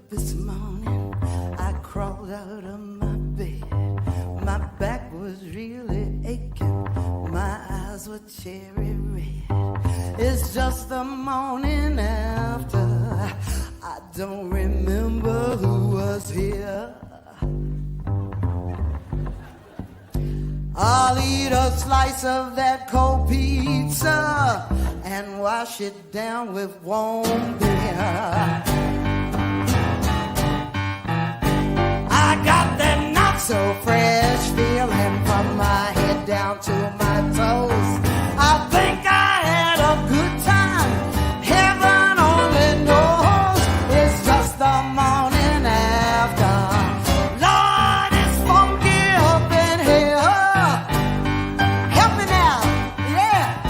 this morning, I crawled out of my bed. My back was really aching, my eyes were cherry red. It's just the morning after, I don't remember who was here. I'll eat a slice of that cold pizza and wash it down with warm beer. I got that not so fresh feeling from my head down to my toes. I think I had a good time. Heaven only knows it's just the morning after. Lord, it's funky up in here. Help me now, yeah.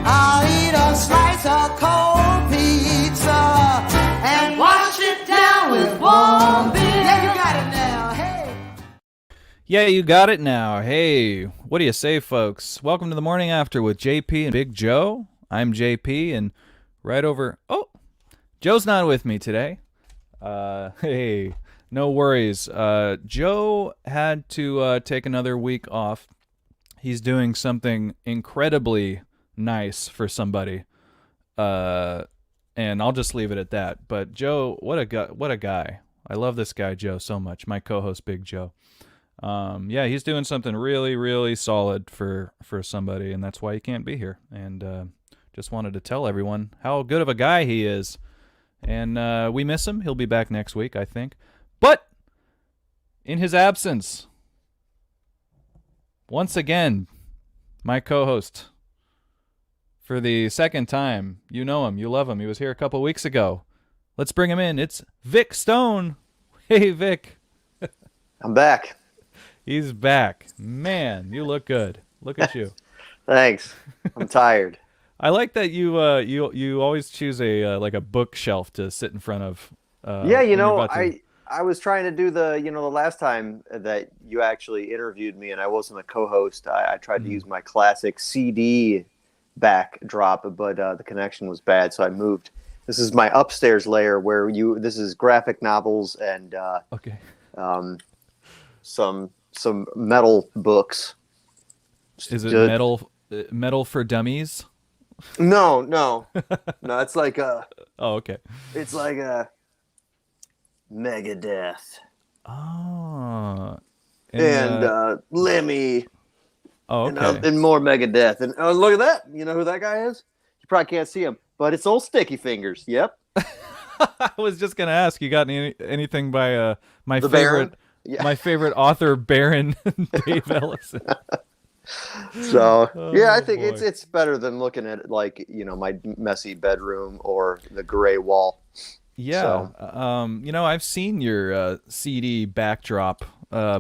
I'll eat a slice of cold pizza and wash it down with warm beer. Yeah, you got it now, hey. Yeah, you got it now. Hey, what do you say, folks? Welcome to the Morning After with JP and Big Joe. I'm JP, and right over... Oh, Joe's not with me today. Hey, no worries. Joe had to take another week off. He's doing something incredibly nice for somebody. And I'll just leave it at that. But Joe, what a guy. I love this guy, Joe, so much. My co-host, Big Joe. Yeah, he's doing something really, really solid for somebody, and that's why he can't be here. And just wanted to tell everyone how good of a guy he is. And we miss him. He'll be back next week, I think. But in his absence, once again, my co-host for the second time. You know him. You love him. He was here a couple weeks ago. Let's bring him in. It's Vic Stown. Hey, Vic. I'm back. He's back. Man, you look good. Look at you. Thanks. I'm tired. I like that you always choose a like a bookshelf to sit in front of. Yeah, you know, I was trying to do the last time that you actually interviewed me and I wasn't a co-host. I tried to use my classic CD backdrop, but the connection was bad, so I moved. This is my upstairs layer where this is graphic novels and okay. Some metal books. Is it metal for dummies? No. It's like oh, okay. It's like a Megadeth. Oh. And Lemmy. Oh, okay. And more Megadeth. And oh, look at that. You know who that guy is? You probably can't see him, but it's old Sticky Fingers. Yep. I was just gonna ask. You got anything by my the favorite? Baron? Yeah. My favorite author, Baron Dave Ellison. So yeah, I think boy. it's better than looking at my messy bedroom or the gray wall. Yeah. So. I've seen your CD backdrop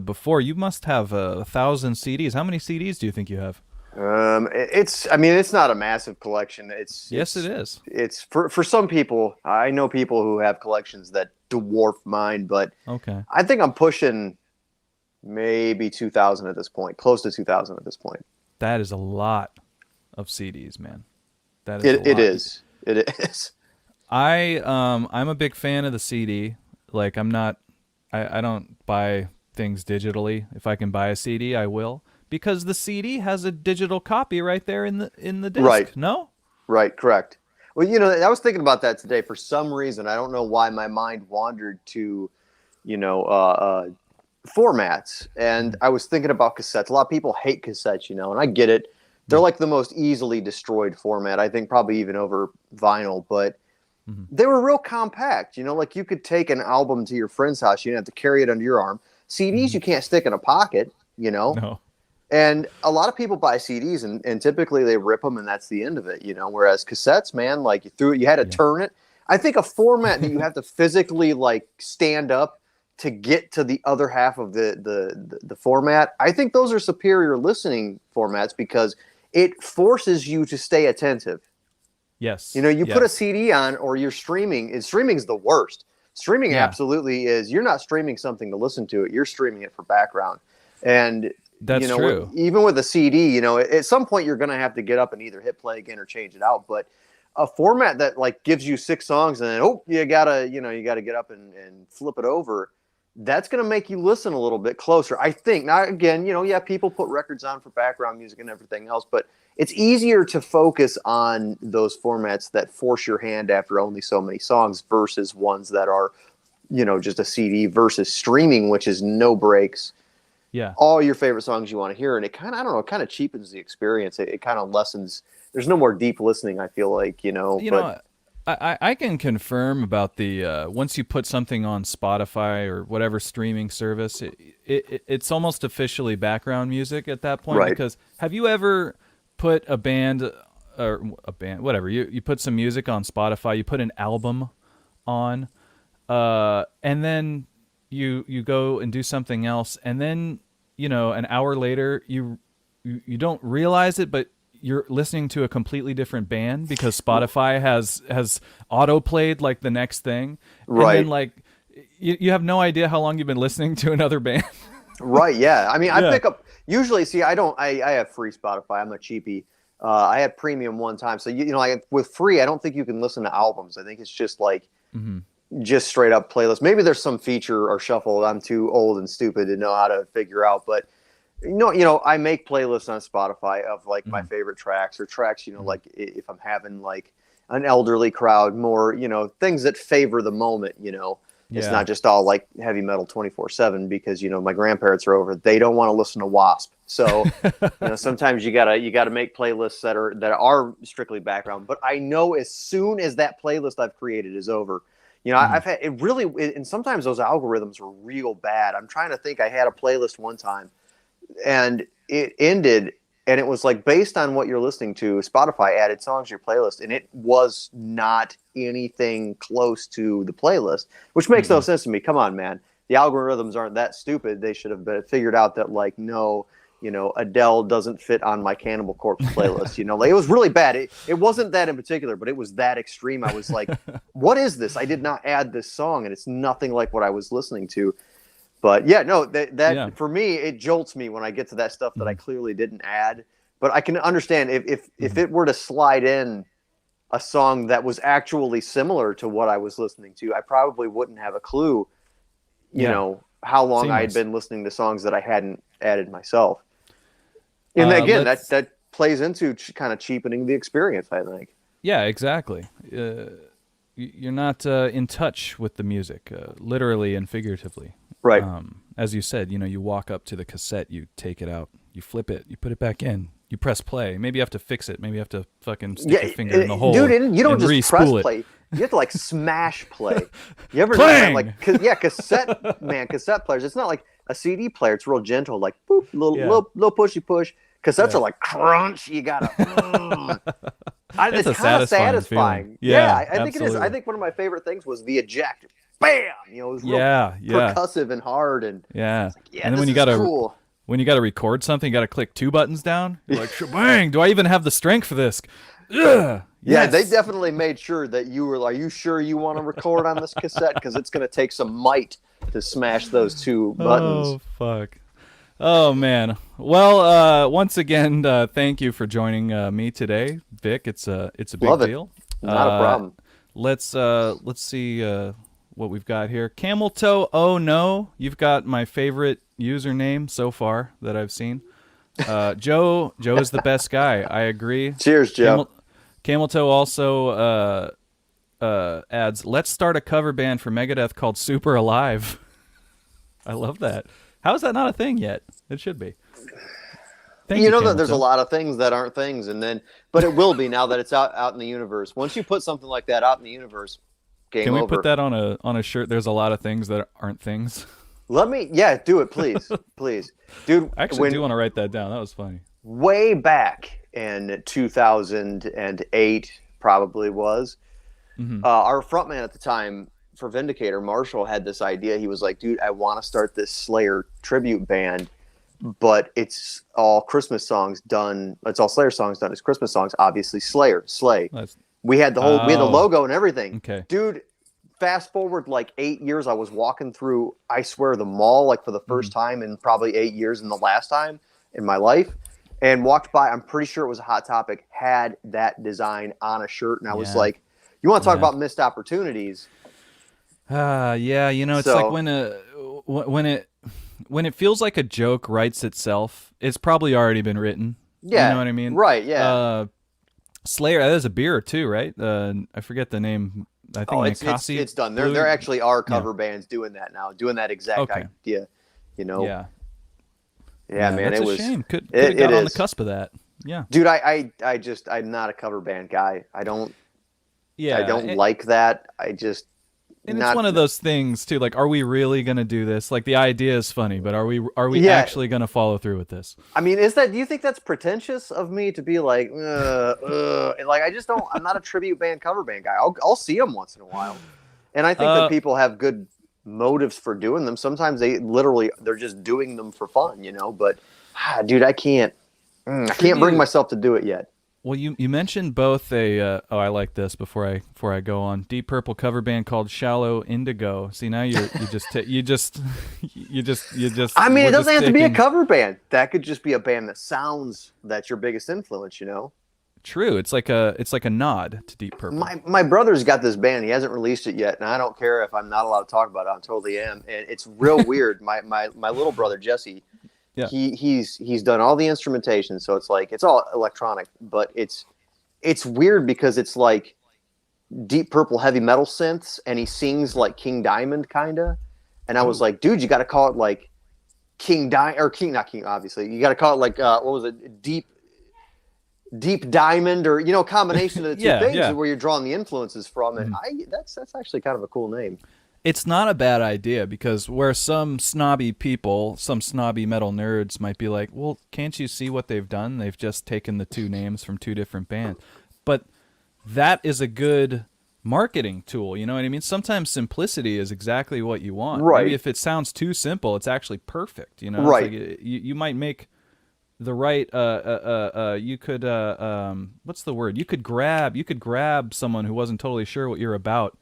before. You must have 1,000 CDs. How many CDs do you think you have? It's not a massive collection. Yes, it is. It's for some people. I know people who have collections that dwarf mine, but okay. I think I'm pushing maybe 2,000 at this point, close to 2,000 at this point. That is a lot of CDs, man. That is It is. It is. I'm a big fan of the CD. Like I don't buy things digitally. If I can buy a CD, I will. Because the CD has a digital copy right there in the disc. Right. No? Right, correct. Well, I was thinking about that today. For some reason, I don't know why my mind wandered to, formats. And I was thinking about cassettes. A lot of people hate cassettes, and I get it. They're like the most easily destroyed format, I think probably even over vinyl. But they were real compact. Like you could take an album to your friend's house. You didn't have to carry it under your arm. CDs you can't stick in a pocket, No. And a lot of people buy CDs and typically they rip them and that's the end of it, Whereas cassettes, man, like you had to turn it. I think a format that you have to physically like stand up to get to the other half of the format. I think those are superior listening formats because it forces you to stay attentive. Yes. Put a CD on or you're streaming, and streaming's the worst. Streaming absolutely is. You're not streaming something to listen to it. You're streaming it for background. And that's true. Even with a CD, at some point you're going to have to get up and either hit play again or change it out. But a format that like gives you 6 songs and then you gotta get up and flip it over, that's gonna make you listen a little bit closer. I think. Now again, people put records on for background music and everything else, but it's easier to focus on those formats that force your hand after only so many songs versus ones that are, just a CD versus streaming, which is no breaks. Yeah. All your favorite songs you want to hear. And it kind of, I don't know, it kind of cheapens the experience. It kind of lessens. There's no more deep listening, I feel like, I can confirm about the once you put something on Spotify or whatever streaming service, it's almost officially background music at that point. Right. Because have you ever put a band, whatever, you put some music on Spotify, you put an album on, and then you go and do something else, and then an hour later you don't realize it, but you're listening to a completely different band because Spotify has auto played like the next thing, right? And then like you have no idea how long you've been listening to another band. Right. Yeah. I mean, I pick up usually. See, I have free Spotify. I'm a cheapie. I had premium one time, so like with free, I don't think you can listen to albums. I think it's just like just straight up playlist. Maybe there's some feature or shuffle I'm too old and stupid to know how to figure out, but. I make playlists on Spotify of like my favorite tracks or tracks, like if I'm having like an elderly crowd, more, things that favor the moment, It's not just all like heavy metal 24/7 because, my grandparents are over. They don't want to listen to Wasp. So, sometimes you gotta make playlists that are strictly background. But I know as soon as that playlist I've created is over, I've had it really, and sometimes those algorithms are real bad. I'm trying to think. I had a playlist one time. And it ended, and it was like based on what you're listening to, Spotify added songs to your playlist, and it was not anything close to the playlist, which makes no sense to me. Come on, man. The algorithms aren't that stupid. They should have figured out that, like, no, Adele doesn't fit on my Cannibal Corpse playlist. Like, it was really bad. It wasn't that in particular, but it was that extreme. I was like, what is this? I did not add this song, and it's nothing like what I was listening to. But yeah, no, that for me, it jolts me when I get to that stuff that I clearly didn't add. But I can understand if it were to slide in a song that was actually similar to what I was listening to, I probably wouldn't have a clue, how long I had been listening to songs that I hadn't added myself. And again, that plays into kind of cheapening the experience, I think. Yeah, exactly. You're not in touch with the music, literally and figuratively. Right. As you said, you walk up to the cassette, you take it out, you flip it, you put it back in, you press play. Maybe you have to fix it. Maybe you have to fucking stick your finger in the hole. Dude, you don't just press it. play. You have to like smash play. You ever Clang! know that? Like, cassette players. It's not like a CD player. It's real gentle, like boop, little pushy push. Cassettes are like crunch. You gotta. It's kind of satisfying. Yeah, I think it is. I think one of my favorite things was the eject. Bam! It was real percussive and hard, and like, and then when you gotta record something, you gotta click 2 buttons down. You're like, bang! Do I even have the strength for this? Ugh, yeah, they definitely made sure that you were. Are you sure you want to record on this cassette? Because it's going to take some might to smash those 2 buttons. Oh fuck! Oh man. Well, once again, thank you for joining me today, Vic. It's a big deal. Not a problem. Let's see what we've got here. Camel Toe. Oh no, you've got my favorite username so far that I've seen. Joe is the best guy. I agree. Cheers, Joe. Camel Toe also adds, let's start a cover band for Megadeth called Super Alive. I love that. How is that not a thing yet? It should be. Thank you, that there's a lot of things that aren't things, but it will be now that it's out in the universe. Once you put something like that out in the universe, game over. Can we put that on a shirt? There's a lot of things that aren't things. Do it, please, please, dude. I actually do want to write that down. That was funny. Way back in 2008, probably was. Our frontman at the time for Vindicator, Marshall, had this idea. He was like, dude, I want to start this Slayer tribute band, but it's all Christmas songs done. It's all Slayer songs done as Christmas songs. Obviously, Slay. We had the logo and everything. Okay. Dude, fast forward like 8 years, I was walking through, I swear, the mall, like for the first time in probably 8 years, and the last time in my life. and walked by. I'm pretty sure it was a Hot Topic, had that design on a shirt. And I was like, you want to talk about missed opportunities? Yeah, you know, it's like when it feels like a joke writes itself, it's probably already been written. Yeah. You know what I mean? Right, yeah. Slayer, that is a beer too, right? I forget the name. I think it's done. There actually are cover bands doing that now, doing that exact idea. You know? Yeah. Yeah, man, that's it was a shame. Could have got on the cusp of that. Yeah. Dude, I'm not a cover band guy. I don't like that. And it's one of those things too. Like, are we really gonna do this? Like, the idea is funny, but are we actually gonna follow through with this? I mean, do you think that's pretentious of me to be like, and like, I just don't. I'm not a tribute band, cover band guy. I'll see them once in a while, and I think that people have good motives for doing them. Sometimes they're just doing them for fun, you know. But, dude, I can't bring myself to do it yet. Well, you mentioned both I like this before I go on. Deep Purple cover band called Shallow Indigo. See, now you just. I mean, it doesn't have to be a cover band. That could just be a band that's your biggest influence, you know. True. It's like a nod to Deep Purple. My brother's got this band. He hasn't released it yet, and I don't care if I'm not allowed to talk about it. I totally am, and it's real weird. My little brother Jesse. Yeah. He's done all the instrumentation, so it's all electronic, but it's weird because it's like Deep Purple heavy metal synths, and he sings like King Diamond kinda. And I was like, dude, you got to call it like not King, obviously. You got to call it like what was it, Deep Diamond, or a combination of the two things where you're drawing the influences from. And that's actually kind of a cool name. It's not a bad idea, because where some snobby people, some snobby metal nerds might be like, well, can't you see what they've done? They've just taken the two names from two different bands. But that is a good marketing tool, you know what I mean? Sometimes simplicity is exactly what you want. Right. Maybe if it sounds too simple, it's actually perfect, you know? Right. Like you might make the right you could what's the word? You could grab someone who wasn't totally sure what you're about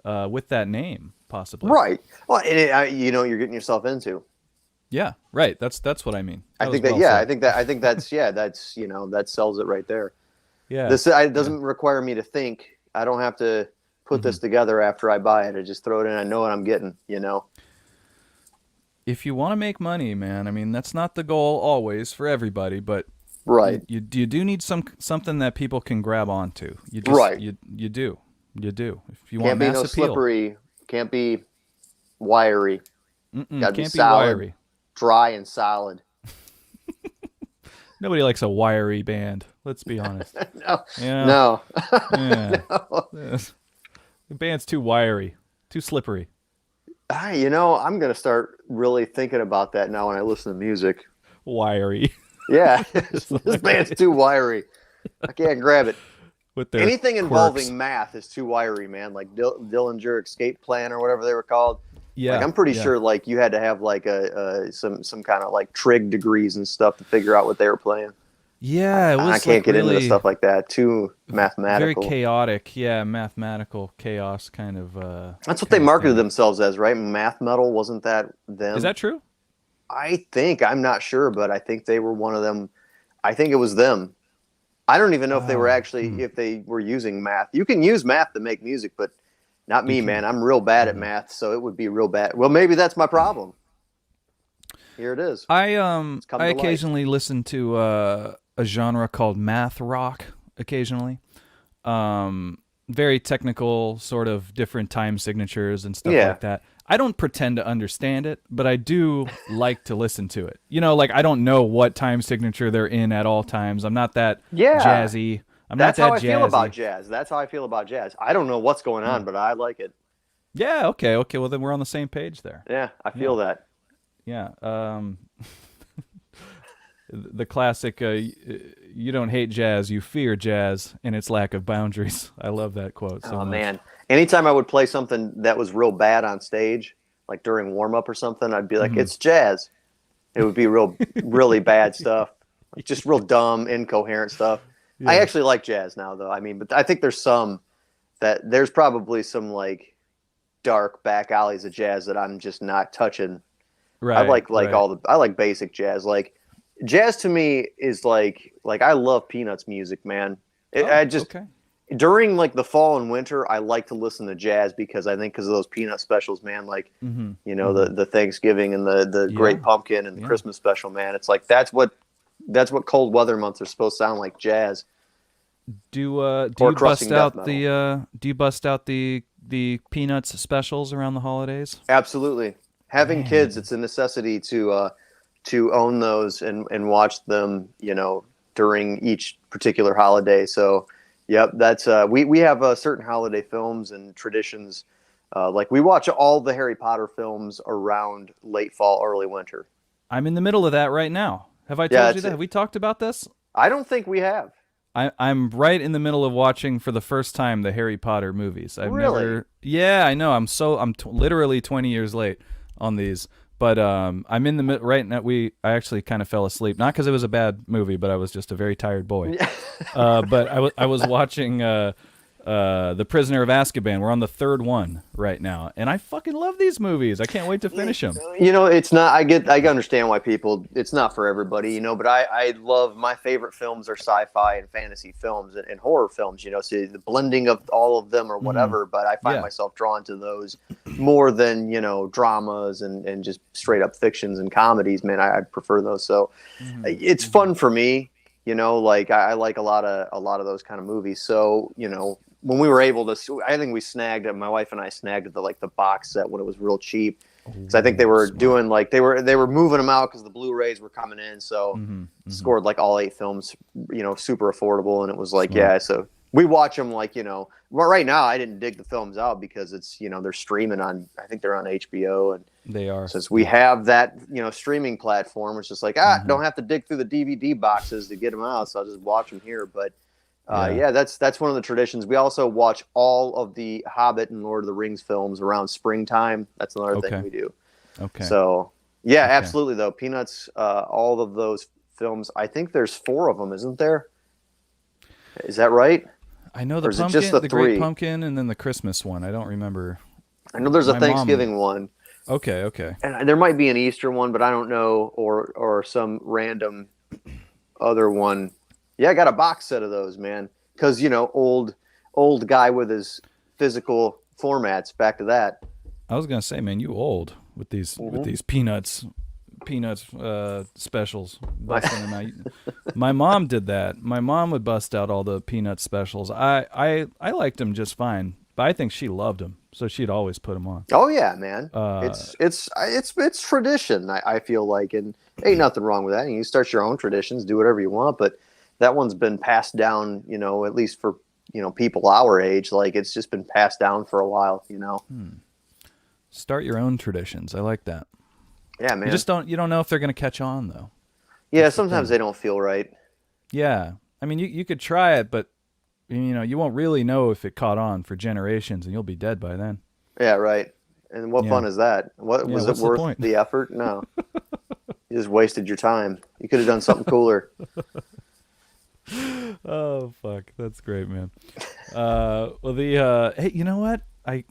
with that name. Possibly. Right. Well, you know what you're getting yourself into. Yeah. Right. That's what I mean. I think that's that sells it right there. Yeah. It doesn't require me to think. I don't have to put this together after I buy it. I just throw it in. I know what I'm getting. You know. If you want to make money, man, I mean, that's not the goal always for everybody, but right. You do need something that people can grab onto. You just, right. You do. If you can't want be mass no appeal. Slippery. Can't be wiry. Can't be wiry. Dry and solid. Nobody likes a wiry band. Let's be honest. No. Yeah. No. Yeah. No. The band's too wiry, too slippery. I'm going to start really thinking about that now when I listen to music. Wiry. Yeah. This band's too wiry. I can't grab it. With their anything quirks. Involving math is too wiry, man. Like Dillinger Escape Plan or whatever they were called. Yeah, like I'm pretty sure like you had to have like some kind of like trig degrees and stuff to figure out what they were playing. Yeah, it was. I can't get into stuff like that. Too mathematical. Very chaotic. Yeah, mathematical chaos kind of. That's what they marketed themselves as, right? Math metal, wasn't that them? Is that true? I think, I'm not sure, but I think they were one of them. I think it was them. I don't even know if they were actually if they were using math. You can use math to make music, but not me, man. I'm real bad at math, so it would be real bad. Well, maybe that's my problem. Here it is. I occasionally listen to a genre called math rock. Occasionally, very technical, sort of different time signatures and stuff like that. I don't pretend to understand it, but I do like to listen to it. Like I don't know what time signature they're in at all times. I'm not that jazzy. That's how I feel about jazz. That's how I feel about jazz. I don't know what's going on, but I like it. Yeah. Okay. Well, then we're on the same page there. Yeah, I feel that. Yeah. The classic, you don't hate jazz, you fear jazz and its lack of boundaries. I love that quote so much. Man. Anytime I would play something that was real bad on stage, like during warm-up or something, I'd be like, it's jazz. It would be really bad stuff. Like just real dumb, incoherent stuff. Yeah. I actually like jazz now, though. I mean, but I think there's probably some like dark back alleys of jazz that I'm just not touching. Right. I like I like basic jazz. Like jazz to me is like I love Peanuts music, man. Okay. During like the fall and winter, I like to listen to jazz because I think because of those Peanut specials, man. Like, the Thanksgiving and the Great Pumpkin and the Christmas special, man. It's like that's what cold weather months are supposed to sound like, jazz. Do you bust out the Peanuts specials around the holidays? Absolutely. Having kids, it's a necessity to own those and watch them, during each particular holiday. So, yep, that's we have certain holiday films and traditions. Like we watch all the Harry Potter films around late fall, early winter. I'm in the middle of that right now. Have I told you that? Have we talked about this? I don't think we have. I'm right in the middle of watching for the first time the Harry Potter movies. Really? Yeah, I know. I'm literally 20 years late on these, but I'm in the right now. I actually kind of fell asleep, not because it was a bad movie, but I was just a very tired boy. But I was watching The Prisoner of Azkaban. We're on the third one right now, and I fucking love these movies. I can't wait to finish them. It's not. I understand why people. It's not for everybody, But I love, my favorite films are sci-fi and fantasy films and horror films. So the blending of all of them or whatever. But I find myself drawn to those more than dramas and just straight up fictions and comedies. Man, I prefer those. So it's fun for me. Like I like a lot of those kind of movies. So when we were able to, I think we snagged it. My wife and I snagged the box set when it was real cheap, because I think they were doing they were moving them out because the Blu-rays were coming in. So scored all 8 films, super affordable, and it was so we watch them well, right now I didn't dig the films out because it's they're streaming on, I think they're on HBO, and they are, since we have that streaming platform, it's just don't have to dig through the DVD boxes to get them out, so I'll just watch them here. But that's one of the traditions. We also watch all of the Hobbit and Lord of the Rings films around springtime. That's another thing we do. Okay. So absolutely though. Peanuts, all of those films. I think there's 4 of them, isn't there? Is that right? I know the pumpkin, just the Great Pumpkin, and then the Christmas one. I don't remember. I know there's a Thanksgiving one. Okay. And there might be an Easter one, but I don't know, or some random other one. Yeah, I got a box set of those, man. Because old guy with his physical formats. Back to that. I was gonna say, man, you old with these peanuts specials. Busting them out. My mom did that. My mom would bust out all the peanut specials. I liked them just fine, but I think she loved them, so she'd always put them on. Oh yeah, man. It's tradition. I feel like, and ain't nothing wrong with that. You start your own traditions, do whatever you want, but that one's been passed down, at least for people our age. It's just been passed down for a while. Start your own traditions. I like that. Yeah, man. You don't know if they're going to catch on, though. Yeah, sometimes they don't feel right. Yeah. I mean, you could try it, but you won't really know if it caught on for generations, and you'll be dead by then. Yeah, right. And what fun is that? Was it worth the effort? No. You just wasted your time. You could have done something cooler. Oh fuck, that's great, man. Hey, you know what? I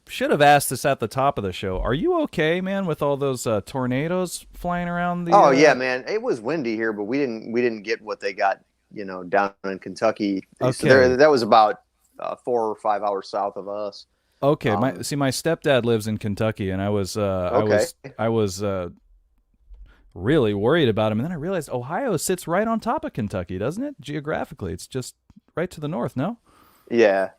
should have asked this at the top of the show. Are you okay, man, with all those tornadoes flying around the? Oh yeah, man. It was windy here, but we didn't get what they got, down in Kentucky. Okay. So that was about 4 or 5 hours south of us. Okay, my stepdad lives in Kentucky, and I was really worried about him, and then I realized Ohio sits right on top of Kentucky, doesn't it? Geographically, it's just right to the north. No? Yeah.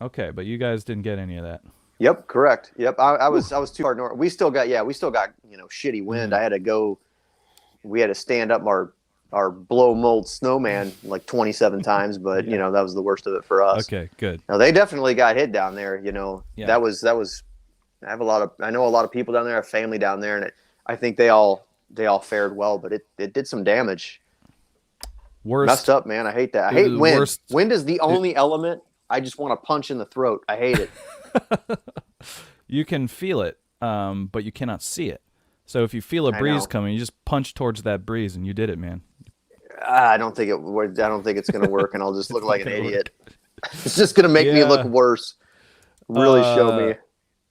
Okay, but you guys didn't get any of that. Yep, correct. Yep, I was too far north. We still got shitty wind. I had to go. We had to stand up our blow mold snowman 27 times, but that was the worst of it for us. Okay, good. No, they definitely got hit down there. Yeah. That was. I know a lot of people down there. I have family down there, and I think they all fared well, but it did some damage. Messed up, man. I hate that. I hate wind. Wind is the only element I just want to punch in the throat. I hate it. You can feel it, but you cannot see it. So if you feel a breeze coming, you just punch towards that breeze, and you did it, man. I don't think it's going to work, and I'll just look like an idiot. It's just going to make me look worse. Really show me.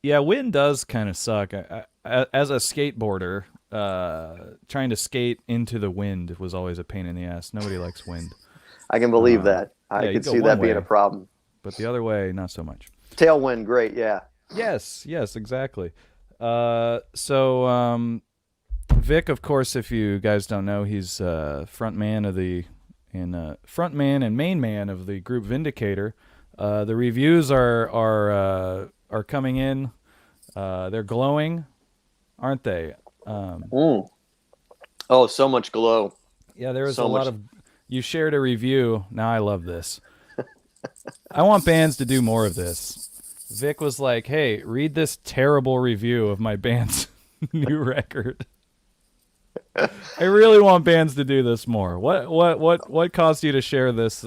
Yeah, wind does kind of suck. As a skateboarder, trying to skate into the wind was always a pain in the ass. Nobody likes wind. I can believe that. I you could go see one that being way, a problem. but the other way, not so much. Tailwind, great, yeah. Yes, exactly. So Vic, of course, if you guys don't know, he's front man and main man of the group Vindicator. The reviews are coming in. They're glowing, aren't they? Oh, so much glow. Yeah, there was So a lot much. of. You shared a review. Now I love this. I want bands to do more of this. Vic was like, "Hey, read this terrible review of my band's new record." I really want bands to do this more. What caused you to share this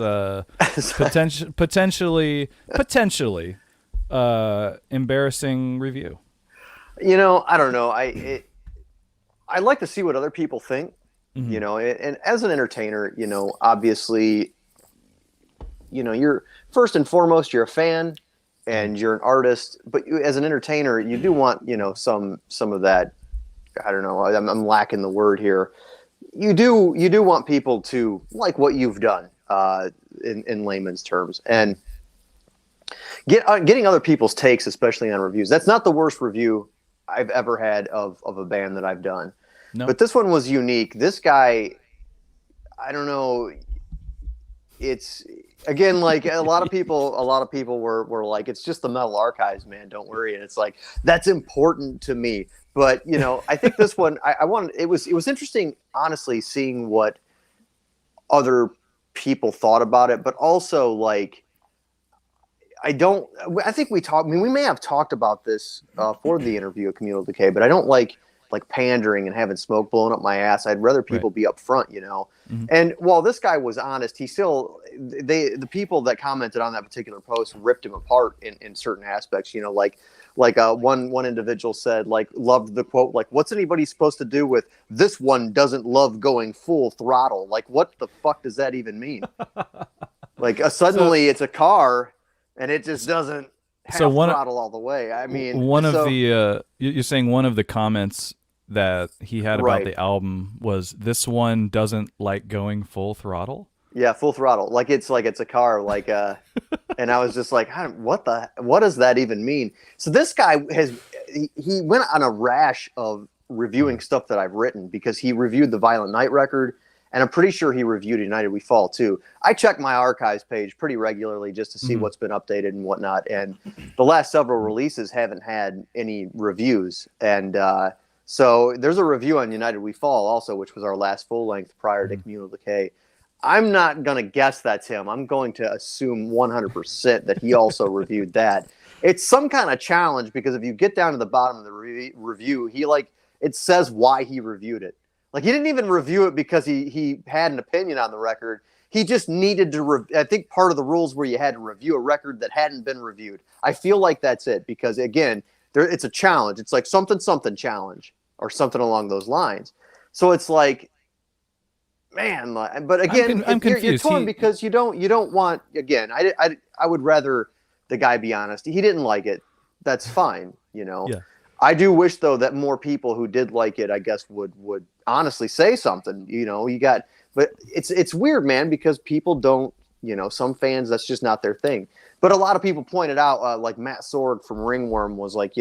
potentially embarrassing review? I don't know. I like to see what other people think. Mm-hmm. And as an entertainer, obviously, you're first and foremost, you're a fan and you're an artist, but as an entertainer, you do want, some of that. I don't know. I'm lacking the word here. You do want people to like what you've done, in layman's terms, and getting other people's takes, especially on reviews. That's not the worst review I've ever had of a band that I've done. No. But this one was unique. This guy, I don't know. It's again, like a lot of people were like, it's just the Metal Archives, man. Don't worry. And it's like, that's important to me. But I think this one, I wanted. It was interesting, honestly, seeing what other people thought about it, but also like, I think we talked. I mean, we may have talked about this for the interview at Communal Decay, but I don't like pandering and having smoke blowing up my ass. I'd rather people be upfront, Mm-hmm. And while this guy was honest, the people that commented on that particular post ripped him apart in certain aspects. One individual said, loved the quote, what's anybody supposed to do with this one doesn't love going full throttle? Like, what the fuck does that even mean? Suddenly it's a car and it just doesn't have throttle all the way. I mean, you're saying one of the comments that he had about the album was, this one doesn't like going full throttle? Yeah, full throttle. It's a car, and I was just like, what does that even mean? So this guy he went on a rash of reviewing stuff that I've written, because he reviewed the Violent Night record, and I'm pretty sure he reviewed United We Fall too. I check my archives page pretty regularly just to see what's been updated and whatnot, and the last several releases haven't had any reviews, and so there's a review on United We Fall also, which was our last full length prior to Communal Decay. I'm not going to guess that's him. I'm going to assume 100% that he also reviewed that. It's some kind of challenge, because if you get down to the bottom of the review, it says why he reviewed it. He didn't even review it because he had an opinion on the record. He just needed to I think part of the rules where you had to review a record that hadn't been reviewed. I feel like that's it, because again, it's a challenge. It's like something challenge or something along those lines. So it's like, man, but again, I'm confused. You're torn, because you don't want, again, I would rather the guy be honest. He didn't like it. That's fine. Yeah. I do wish though that more people who did like it, I guess, would honestly say something, but it's weird, man, because people don't, some fans, that's just not their thing. But a lot of people pointed out, like Matt Sorg from Ringworm was like,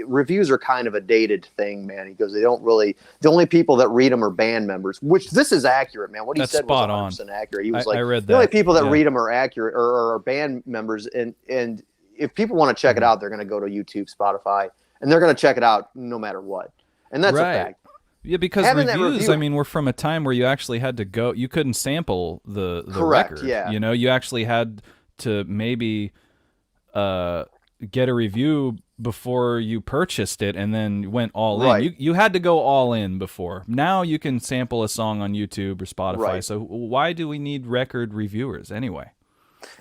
reviews are kind of a dated thing, man. He goes, the only people that read them are band members, which this is accurate, man. What he said was 100% accurate. He was I read the only that. people that read them are accurate or are band members. And if people want to check it out, they're going to go to YouTube, Spotify, and they're going to check it out no matter what. And that's a fact. Yeah, because reviews, I mean, we're from a time where you actually had to go, you couldn't sample the record. Yeah. You actually had to maybe get a review before you purchased it and then went all in. You had to go all in before. Now you can sample a song on YouTube or Spotify. Right. So why do we need record reviewers anyway?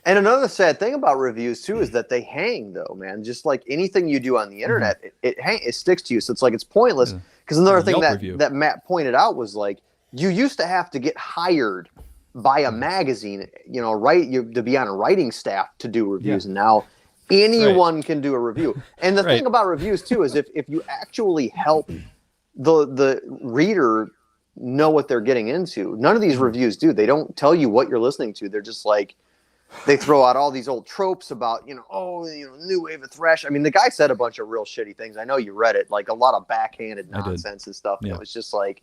And another sad thing about reviews too is that they hang, though, man. Just like anything you do on the internet, it sticks to you. So it's pointless. Because another thing that Matt pointed out was you used to have to get hired by a magazine, to be on a writing staff to do reviews, and now anyone can do a review. And the thing about reviews too is if you actually help the reader know what they're getting into. None of these reviews do. They don't tell you what you're listening to. They're just like, they throw out all these old tropes about, new wave of thrash. I mean, the guy said a bunch of real shitty things. I know you read it, like a lot of backhanded nonsense and stuff. Yeah. It was just like,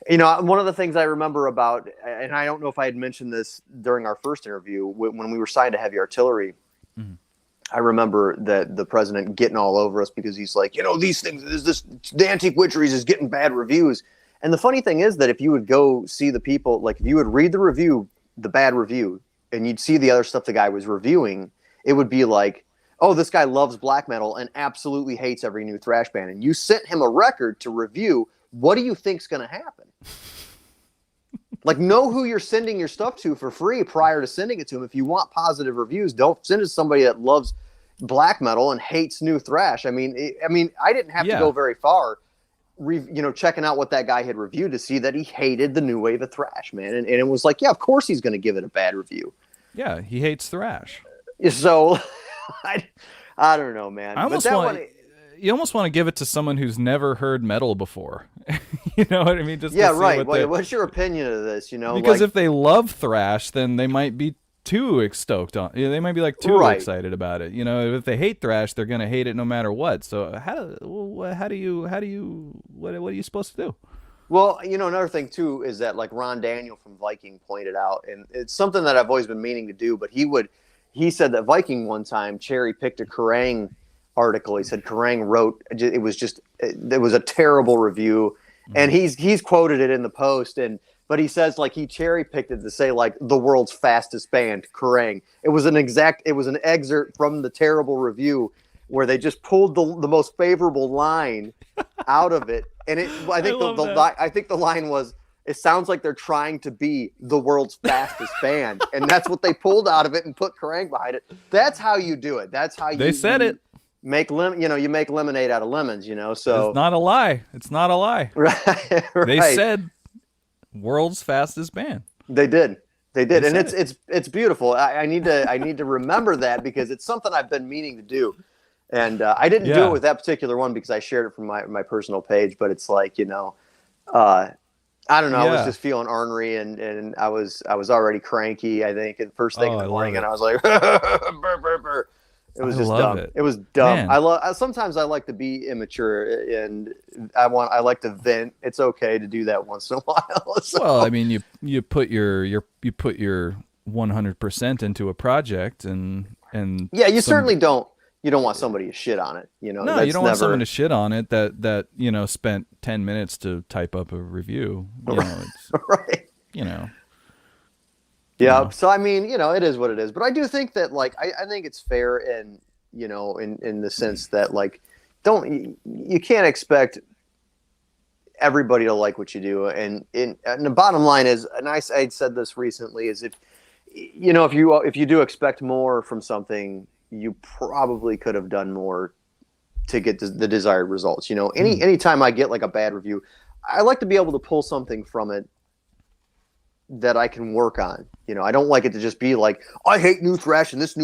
one of the things I remember about, and I don't know if I had mentioned this during our first interview, when we were signed to Heavy Artillery, I remember that the president getting all over us because he's like, these things, the Antique Witcheries is getting bad reviews. And the funny thing is that if you would go see the people, like if you would read the review, the bad review, and you'd see the other stuff the guy was reviewing, it would be like, oh, this guy loves black metal and absolutely hates every new thrash band. And you sent him a record to review. What do you think's going to happen? Like, know who you're sending your stuff to for free prior to sending it to him. If you want positive reviews, don't send it to somebody that loves black metal and hates new thrash. I mean, I didn't have to go very far, checking out what that guy had reviewed to see that he hated the new wave of thrash, man. And it was like, yeah, of course he's going to give it a bad review. Yeah, he hates thrash. So, I don't know, man. You almost want to give it to someone who's never heard metal before. You know what I mean? Just right. What's your opinion of this? Because if they love thrash, then they might be too stoked on. They might be like too excited about it. If they hate thrash, they're gonna hate it no matter what. So what are you supposed to do? Well, another thing too is that, like, Ron Daniel from Viking pointed out, and it's something that I've always been meaning to do, but he said that Viking one time cherry picked a Kerrang article. He said Kerrang wrote, it was a terrible review, and he's quoted it in the Post, but he says, like, he cherry picked it to say, like, the world's fastest band, Kerrang. It was an excerpt from the terrible review where they just pulled the most favorable line out of it, and I think the line was, it sounds like they're trying to be the world's fastest band, and that's what they pulled out of it and put Kerrang behind it. That's how you do it. That's how they said it. You make lemonade out of lemons, so it's not a lie. It's not a lie. Right. They said world's fastest band. They did. And it's beautiful. I need to remember that because it's something I've been meaning to do. And I didn't do it with that particular one because I shared it from my personal page, but it's like, I don't know. I was just feeling ornery and I was already cranky, I think, at first thing in the morning, and I was like, burr, burr, burr. It was just dumb. It was dumb. Man. Sometimes I like to be immature, and I like to vent. It's okay to do that once in a while. So. Well, I mean, you put your 100% into a project, and yeah, certainly don't. You don't want somebody to shit on it. No, you don't want someone to shit on it that spent 10 minutes to type up a review. It's, right. Yeah. So, I mean, it is what it is. But I do think that, like, I think it's fair and, in the sense that, like, you can't expect everybody to like what you do. And the bottom line is, and I said this recently, is if you do expect more from something, you probably could have done more to get the desired results. Anytime I get, like, a bad review, I like to be able to pull something from it that I can work on. I don't like it to just be like, I hate new thrash and this.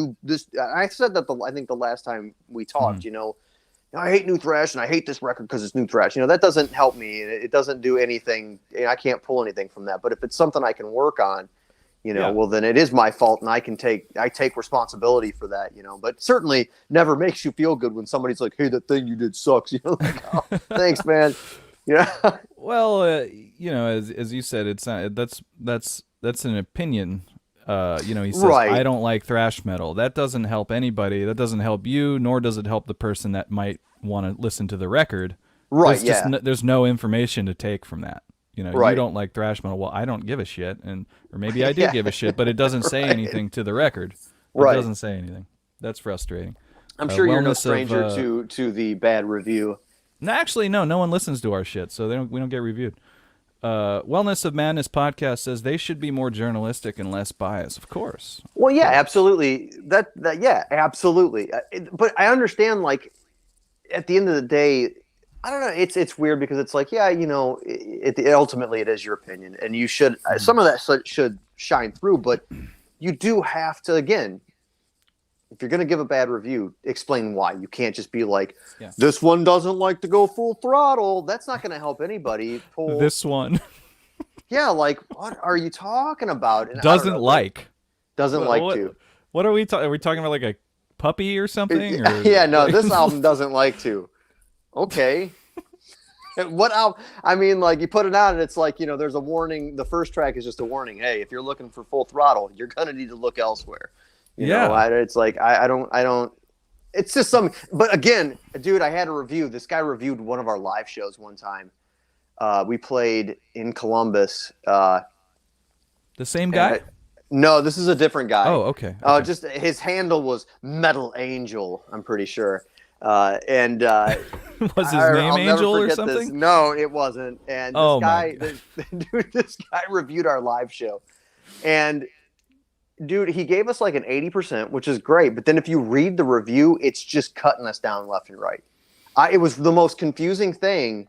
I said that I think the last time we talked. I hate new thrash and I hate this record because it's new thrash. That doesn't help me. It doesn't do anything. I can't pull anything from that. But if it's something I can work on, well, then it is my fault, and I take responsibility for that. But certainly never makes you feel good when somebody's like, hey, that thing you did sucks. Like, oh, thanks, man. Well, as you said, it's not, that's an opinion. He says, right. I don't like thrash metal. That doesn't help anybody. That doesn't help you, nor does it help the person that might want to listen to the record. Right. There's no information to take from that. Right. You don't like thrash metal. Well, I don't give a shit, or maybe I do give a shit, but it doesn't say anything to the record. It doesn't say anything. That's frustrating. I'm sure you're no stranger to the bad review. No, actually, no one listens to our shit, so we don't get reviewed. Wellness of Madness podcast says they should be more journalistic and less biased. Of course. Well, yeah, absolutely. Yeah, absolutely. But I understand, like, at the end of the day, I don't know. It's weird because it's like, ultimately it is your opinion, and you should some of that should shine through, but you do have to, again, If you're going to give a bad review, explain why. You can't just be like, Yeah. this one doesn't like to go full throttle. That's not going to help anybody pull. This one Yeah, like, what are you talking about? And I don't doesn't know, like. doesn't like to. What are we talking? Are we talking about like a puppy or something? Or, Yeah, no, this album doesn't like to. Okay. What album? I mean, like, you put it out and it's like, there's a warning. The first track is just a warning. Hey, if you're looking for full throttle, you're going to need to look elsewhere. You know, it's like, I don't, it's just some, but again, dude, I had a review. This guy reviewed one of our live shows one time. We played in Columbus. The same guy? No, this is a different guy. Oh, okay. Just his handle was Metal Angel, I'm pretty sure. Was his name Angel or something? This. No, it wasn't. And this guy reviewed our live show. And dude, he gave us like an 80%, which is great. But then if you read the review, it's just cutting us down left and right. It was the most confusing thing.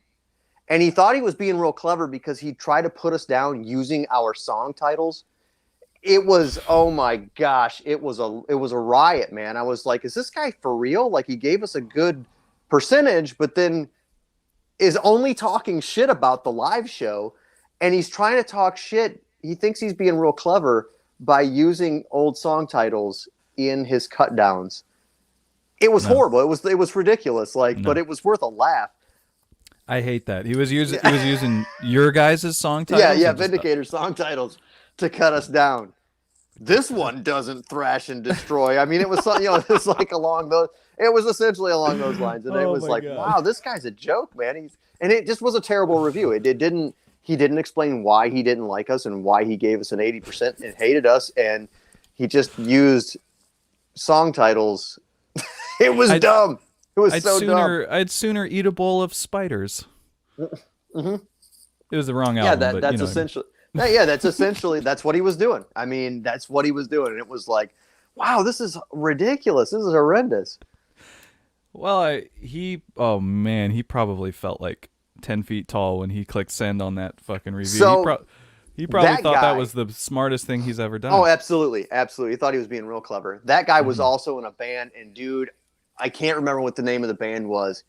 And he thought he was being real clever because he tried to put us down using our song titles. It was, oh my gosh, it was a riot, man. I was like, is this guy for real? Like, he gave us a good percentage, but then is only talking shit about the live show. And he's trying to talk shit. He thinks he's being real clever by using old song titles in his cut downs. It was horrible. It was ridiculous. But it was worth a laugh. I hate that. He was using your guys' song titles. Yeah, Vindicator song titles to cut us down. This one doesn't thrash and destroy. I mean, it was something, it's like it was essentially along those lines. And it was like, God. Wow, this guy's a joke, man. And it just was a terrible review. He didn't explain why he didn't like us and why he gave us an 80% and hated us. And he just used song titles. It was dumb. It was dumb. I'd sooner eat a bowl of spiders. Mm-hmm. It was the wrong album. Yeah, that's essentially. Yeah, that's essentially that's what he was doing. I mean, that's what he was doing, and it was like, wow, this is ridiculous. This is horrendous. Well, he probably felt like 10 feet tall when he clicked send on that fucking review. So he probably thought that was the smartest thing he's ever done. Oh, absolutely. He thought he was being real clever. That guy was also in a band, and dude, I can't remember what the name of the band was.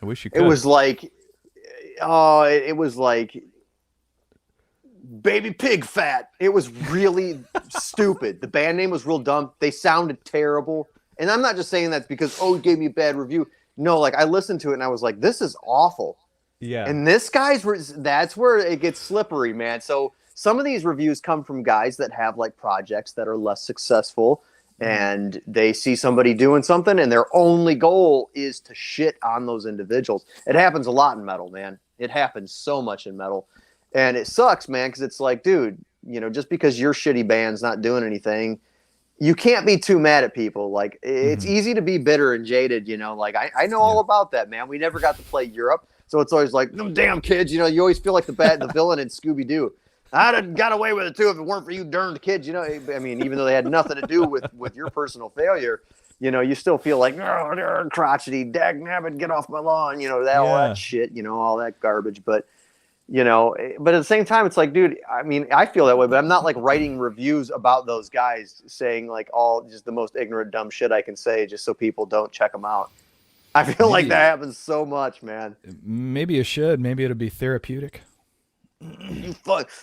I wish you could. It was like, it was like Baby Pig Fat. It was really stupid. The band name was real dumb. They sounded terrible. And I'm not just saying that because, he gave me a bad review. No, like, I listened to it and I was like, this is awful. Yeah. And that's where it gets slippery, man. So some of these reviews come from guys that have like projects that are less successful, and they see somebody doing something and their only goal is to shit on those individuals. It happens a lot in metal, man. It happens so much in metal. And it sucks, man, because it's like, dude, just because your shitty band's not doing anything, you can't be too mad at people. Like, it's easy to be bitter and jaded, like I know all about that, man. We never got to play Europe. So it's always like, them damn kids, you always feel like the villain in Scooby-Doo. I'd have got away with it too if it weren't for you darned kids, I mean, even though they had nothing to do with your personal failure, you still feel like, oh, crotchety, dagnabbit, get off my lawn, all that shit, all that garbage. But, but at the same time, it's like, dude, I mean, I feel that way, but I'm not like writing reviews about those guys saying like all just the most ignorant, dumb shit I can say just so people don't check them out. I feel like that happens so much, man. Maybe you should. Maybe it'll be therapeutic.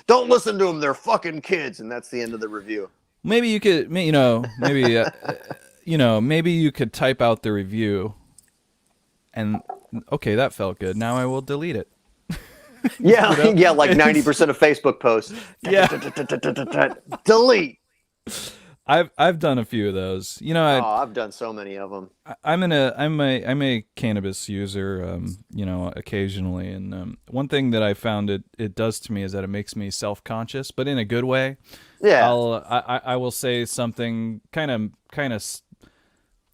Don't listen to them. They're fucking kids. And that's the end of the review. Maybe you could, maybe, maybe you could type out the review and, okay, that felt good. Now I will delete it. Yeah. Yeah. Like 90% of Facebook posts. Yeah. Delete. I've done a few of those. I've done so many of them. I'm a cannabis user, occasionally, and one thing that I found it does to me is that it makes me self-conscious, but in a good way. Yeah. I will say something kind of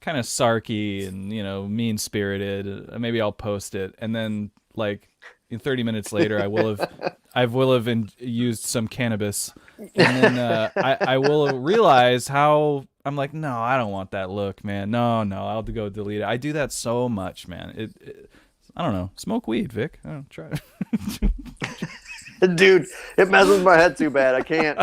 sarky and mean-spirited. Maybe I'll post it, and then like in 30 minutes later, I will have used some cannabis, and then I will realize how I'm like, no, I don't want that look, man. No, I'll go delete it. I do that so much, man. I don't know. Smoke weed, Vic. I don't try it. Dude, it messes my head too bad. I can't.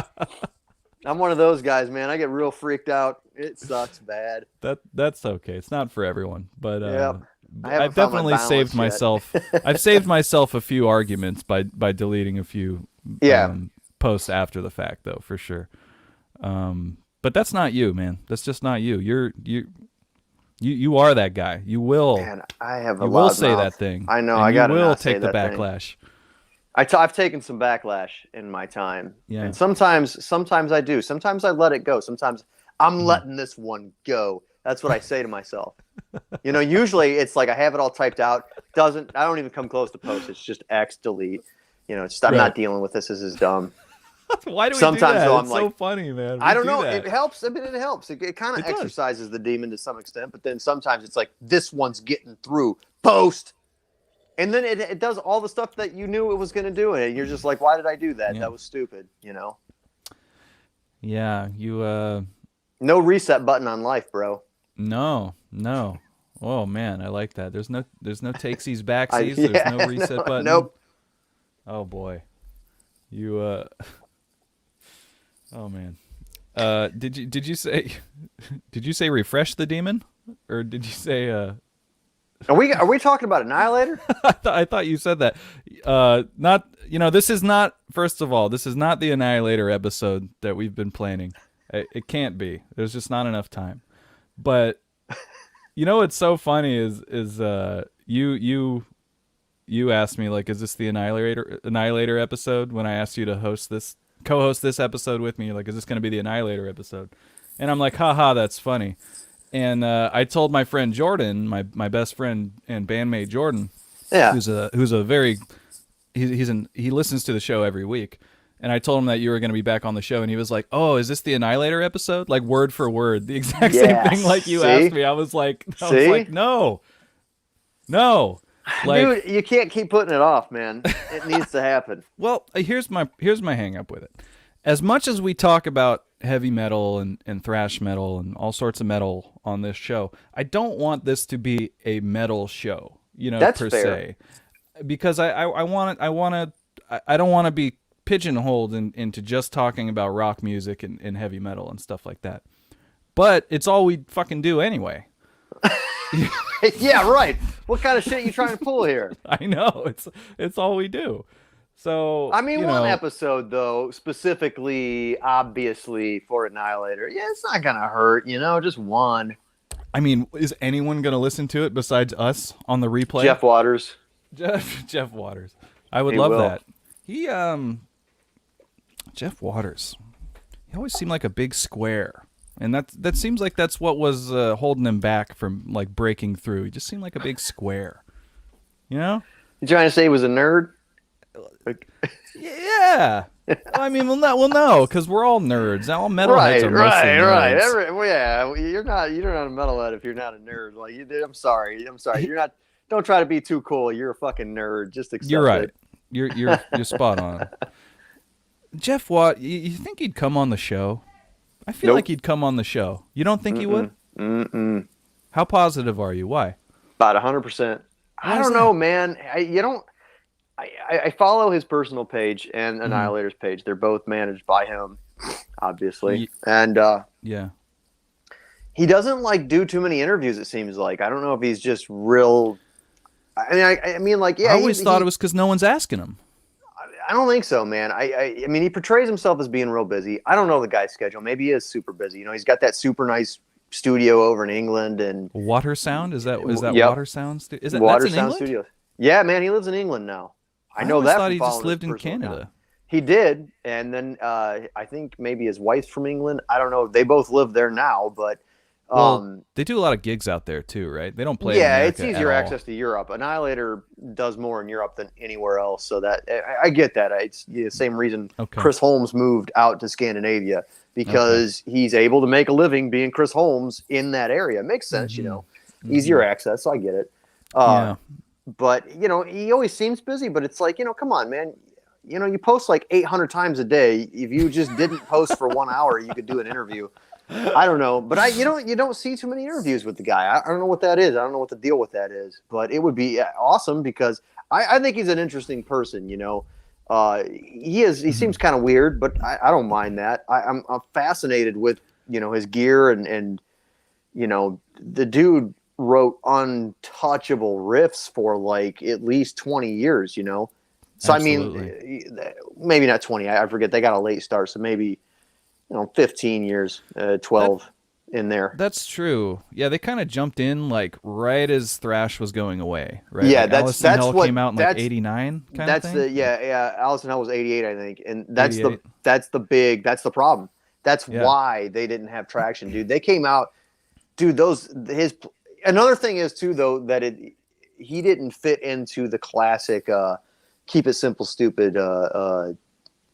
I'm one of those guys, man. I get real freaked out. It sucks bad. That's okay. It's not for everyone, but Yep. I haven't I've found my definitely saved balance yet. myself. I've saved myself a few arguments by deleting a few Yeah. posts after the fact, though, for sure. But that's not you, man. That's just not you. You are that guy. You will. Man, I have a You will loud say mouth. that thing. I know. And I you gotta will not say take the that thing. backlash. I've taken some backlash in my time, Yeah. and sometimes I do. Sometimes I let it go. Sometimes I'm Mm-hmm. letting this one go. That's what I say to myself. Usually it's like I have it all typed out. I don't even come close to post. It's just X delete. It's just, I'm not dealing with this. This is dumb. Why do we Sometimes do that? though, I'm It's like, so funny, man. I don't We do know. that. It helps. I mean, it helps. It kind It of does. exercises the demon to some extent. But then sometimes it's like this one's getting through. Post. And then it does all the stuff that you knew it was going to do, and you're just like, why did I do that? Yeah. That was stupid, Yeah, you No reset button on life, bro. no. Oh man, I like that. There's no takesies backsies. There's no reset button. Nope. Oh boy. You Oh man. Did you say refresh the demon? Or did you say Are we talking about Annihilator? I thought you said that. Not this is not, first of all, this is not the Annihilator episode that we've been planning. It can't be. There's just not enough time. But what's so funny is you asked me, like, is this the Annihilator episode? When I asked you to co-host this episode with me, you're like, is this going to be the Annihilator episode? And I'm like, haha, that's funny. And I told my friend Jordan, my best friend and bandmate Jordan, Yeah. who's a very he listens to the show every week, and I told him that you were going to be back on the show, and he was like, "Oh, is this the Annihilator episode?" Like word for word, the exact same thing like you asked me. I was like, no, like, dude, you can't keep putting it off, man. It needs to happen. Well, here's my hang up with it. As much as we talk about heavy metal and thrash metal and all sorts of metal on this show, I don't want this to be a metal show, That's per fair. se, because I don't want to be pigeonholed into just talking about rock music and heavy metal and stuff like that. But it's all we fucking do anyway. Yeah, right. What kind of shit you trying to pull here? I know, it's all we do. So I mean, one episode though, specifically, obviously for Annihilator, yeah, it's not gonna hurt, just one. I mean, is anyone gonna listen to it besides us on the replay? Jeff Waters. Jeff Waters. I would He love will. that. He Jeff Waters. He always seemed like a big square. And that seems like that's what was holding him back from like breaking through. He just seemed like a big square. You trying to say he was a nerd? Yeah. I mean, well, no, because we're all nerds. All metalheads are mostly nerds. Yeah, you're not a metalhead if you're not a nerd. Like, I'm sorry. You're not. Don't try to be too cool. You're a fucking nerd. Just accept You're right. it. You're spot on. Jeff Watt, you think he'd come on the show? I feel like he'd come on the show. You don't think he would? Mm-mm. How positive are you? Why? About 100%. I don't know, man. I follow his personal page and Annihilator's page. They're both managed by him, obviously. And yeah, he doesn't do too many interviews. It seems like. I don't know if he's just real. I mean, yeah. I always thought it was because no one's asking him. I don't think so, man. I mean, he portrays himself as being real busy. I don't know the guy's schedule. Maybe he is super busy. He's got that super nice studio over in England and Water Sound. Is that Yep. Water Sound? Is that Water that's in Sound England? Studios? Yeah, man. He lives in England now. I know always that. Thought from he just following lived his in personal Canada. account. He did, and then I think maybe his wife's from England. I don't know. They both live there now, but they do a lot of gigs out there too, right? They don't play. Yeah, in it's America easier at all. access to Europe. Annihilator does more in Europe than anywhere else, so that I get that. It's the same reason Chris Holmes moved out to Scandinavia because he's able to make a living being Chris Holmes in that area. It makes sense, easier access. So I get it. Yeah. But he always seems busy. But it's like, come on, man. You post like 800 times a day. If you just didn't post for 1 hour, you could do an interview. I don't know, but you don't see too many interviews with the guy. I don't know what that is. I don't know what the deal with that is. But it would be awesome because I think he's an interesting person. He seems kind of weird, but I don't mind that. I'm fascinated with his gear and the dude wrote untouchable riffs for like at least 20 years. So Absolutely. I mean, maybe not 20. I forget. They got a late start, so maybe 15 years, 12 in there. That's true. Yeah, they kind of jumped in like right as thrash was going away, right? Yeah, Like that's Hell what came out in like '89 kind of that's thing. the yeah. Allison Hell was 88, I think, and 88. that's the problem. That's Yeah. why they didn't have traction, dude. They came out, dude. Another thing is too though that he didn't fit into the classic keep it simple stupid